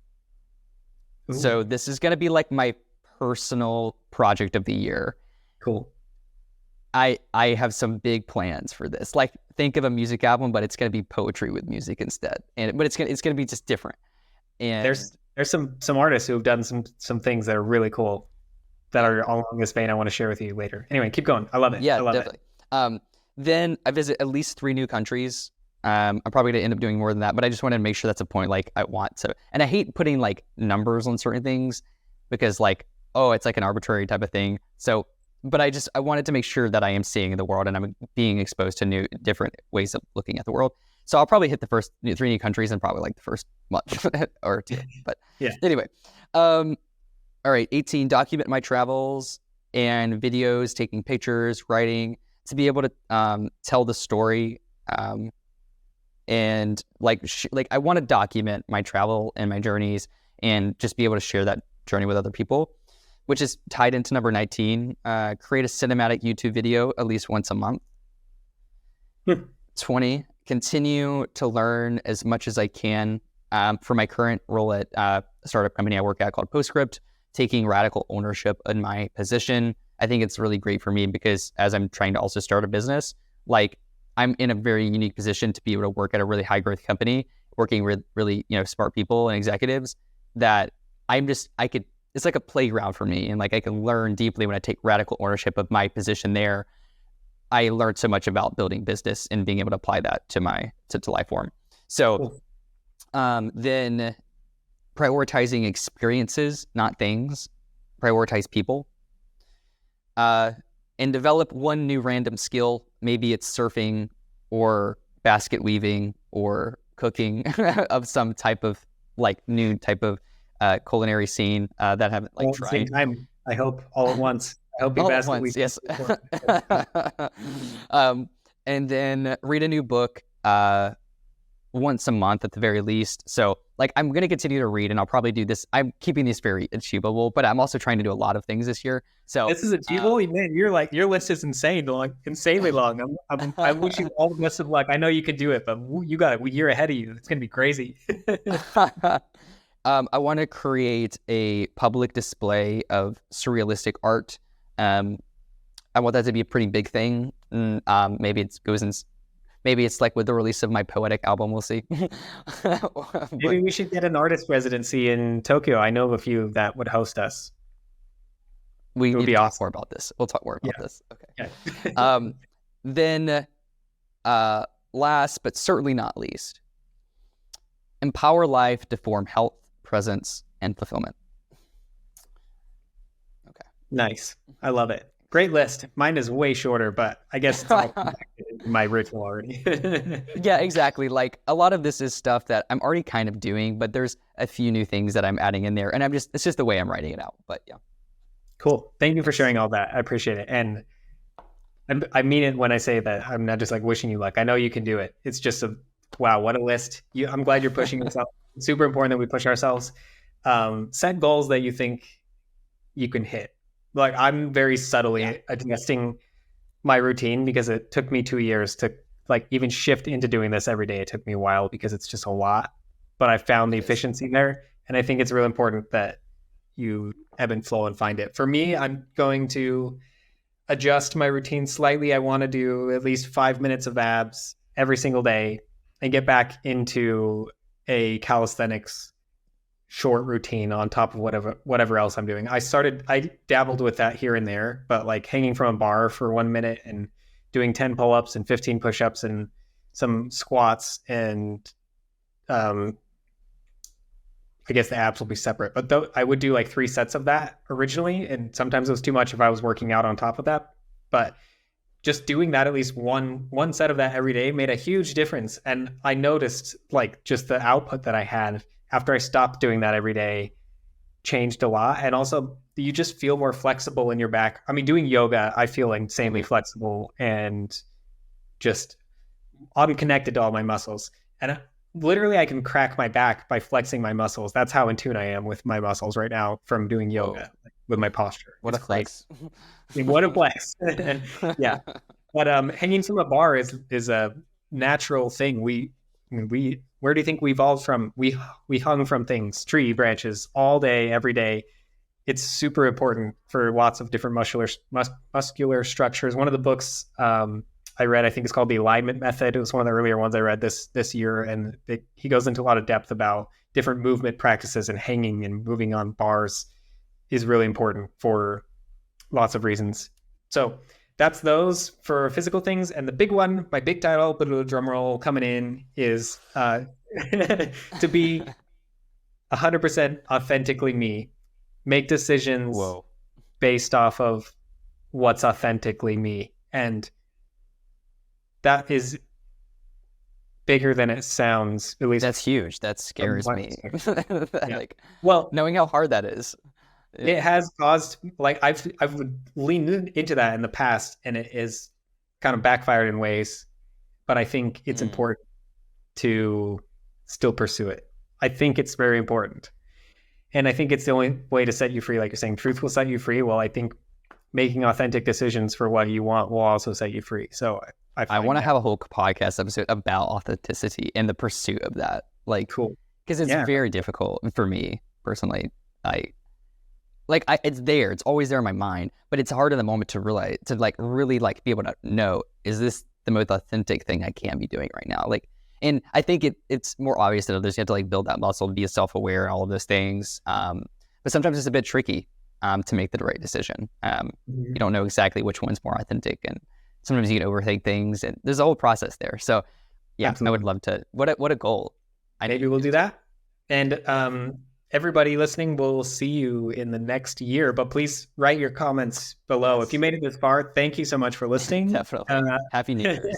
Ooh. So this is going to be like my personal project of the year. Cool. I have some big plans for this. Like think of a music album, but it's going to be poetry with music instead. But it's going to be just different. And there's some artists who have done some things that are really cool that are along this vein I want to share with you later. Anyway, keep going. I love it. Yeah, I love definitely. It. Then I visit at least 3 new countries. I'm probably going to end up doing more than that, but I just wanted to make sure that's a point like I want to. And I hate putting like numbers on certain things because like, oh, it's like an arbitrary type of thing. So, but I wanted to make sure that I am seeing the world and I'm being exposed to different ways of looking at the world. So I'll probably hit the first 3 new countries and probably like the first month or 2. But yeah. Anyway, all right, 18, document my travels and videos, taking pictures, writing, to be able to tell the story. And like I want to document my travel and my journeys and just be able to share that journey with other people, which is tied into number 19, create a cinematic YouTube video at least once a month. 20, continue to learn as much as I can For my current role at a startup company I work at called Postscript, taking radical ownership in my position. I think it's really great for me because as I'm trying to also start a business, like I'm in a very unique position to be able to work at a really high growth company, working with really, smart people and executives that it's like a playground for me. And like I can learn deeply when I take radical ownership of my position there. I learned so much about building business and being able to apply that to LifeForm. So then prioritizing experiences, not things, prioritize people, and develop one new random skill. Maybe it's surfing or basket weaving or cooking of some type of like new type of culinary scene that I haven't like tried. Same time, I hope all at once. I hope you all at basket once, weave. yes. And then read a new book once a month at the very least. So like I'm going to continue to read and I'll probably do this. I'm keeping these very achievable, but I'm also trying to do a lot of things this year. So this is achievable, man. You're like, your list is insanely long. I wish you all the best of luck. I know you can do it, but you got a year ahead of you. It's going to be crazy. I want to create a public display of surrealistic art. I want that to be a pretty big thing. Maybe it's like with the release of my poetic album. We'll see. Maybe we should get an artist residency in Tokyo. I know of a few that would host us. We need to talk more about this. We'll talk more about this. Okay. Yeah. Then last but certainly not least, empower life to form health, presence, and fulfillment. Okay. Nice. I love it. Great list. Mine is way shorter, but I guess it's all in my ritual already. Yeah, exactly. Like a lot of this is stuff that I'm already kind of doing, but there's a few new things that I'm adding in there, and it's just the way I'm writing it out. But yeah. Cool. Thank you for sharing all that. I appreciate it. And I mean it when I say that. I'm not just like wishing you luck. I know you can do it. It's just wow, what a list. I'm glad you're pushing yourself. It's super important that we push ourselves. Set goals that you think you can hit. Like I'm very subtly adjusting my routine because it took me 2 years to like even shift into doing this every day. It took me a while because it's just a lot, but I found the efficiency there. And I think it's really important that you ebb and flow and find it. For me, I'm going to adjust my routine slightly. I want to do at least 5 minutes of abs every single day and get back into a calisthenics short routine on top of whatever else I'm doing. I dabbled with that here and there, but like hanging from a bar for 1 minute and doing 10 pull-ups and 15 push-ups and some squats and I guess the abs will be separate. But I would do like 3 sets of that originally, and sometimes it was too much if I was working out on top of that. But just doing that, at least one set of that every day made a huge difference. And I noticed like just the output that I had after I stopped doing that every day changed a lot. And also you just feel more flexible in your back. I mean, doing yoga, I feel insanely flexible and just I'm connected to all my muscles. And literally I can crack my back by flexing my muscles. That's how in tune I am with my muscles right now from doing yoga with my posture. What a flex. What a flex. Yeah. But hanging from a bar is a natural thing. Where do you think we evolved from? We hung from things, tree branches, all day, every day. It's super important for lots of different muscular structures. One of the books I read, I think it's called The Alignment Method. It was one of the earlier ones I read this year, and he goes into a lot of depth about different movement practices, and hanging and moving on bars is really important for lots of reasons. So that's those for physical things. And the big one, my big title, drum roll coming in, is to be 100% authentically me. Make decisions based off of what's authentically me. And that is bigger than it sounds. At least that's huge. That scares me. Like, well, knowing how hard that is. It has caused, like, I've leaned into that in the past, and it is kind of backfired in ways, but I think it's important to still pursue it. I think it's very important. And I think it's the only way to set you free. Like you're saying, truth will set you free. Well, I think making authentic decisions for what you want will also set you free. So I want to have a whole podcast episode about authenticity and the pursuit of that. Like, cool. because it's Yeah. very difficult for me personally. It's there, it's always there in my mind, but it's hard in the moment to realize, to like really like be able to know, is this the most authentic thing I can be doing right now? Like, and I think it's more obvious than others. You have to like build that muscle, be self-aware, all of those things. But sometimes it's a bit tricky to make the right decision. You don't know exactly which one's more authentic, and sometimes you can overthink things, and there's a whole process there. So yeah, Absolutely. I would love to. What a goal! Maybe we'll do that. And everybody listening, we'll see you in the next year. But please write your comments below. Yes. If you made it this far, thank you so much for listening. Definitely. Happy New Year's.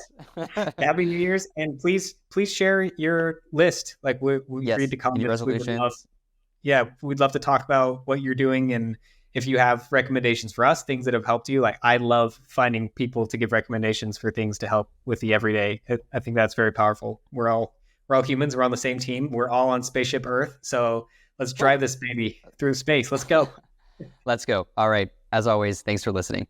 Happy New Year's. And please share your list. Like we Yes. read the New comments. resolutions. We'd love to talk about what you're doing, and if you have recommendations for us, things that have helped you. Like, I love finding people to give recommendations for things to help with the everyday. I think that's very powerful. We're all humans. We're on the same team. We're all on Spaceship Earth. So let's drive this baby through space. Let's go. Let's go. All right. As always, thanks for listening.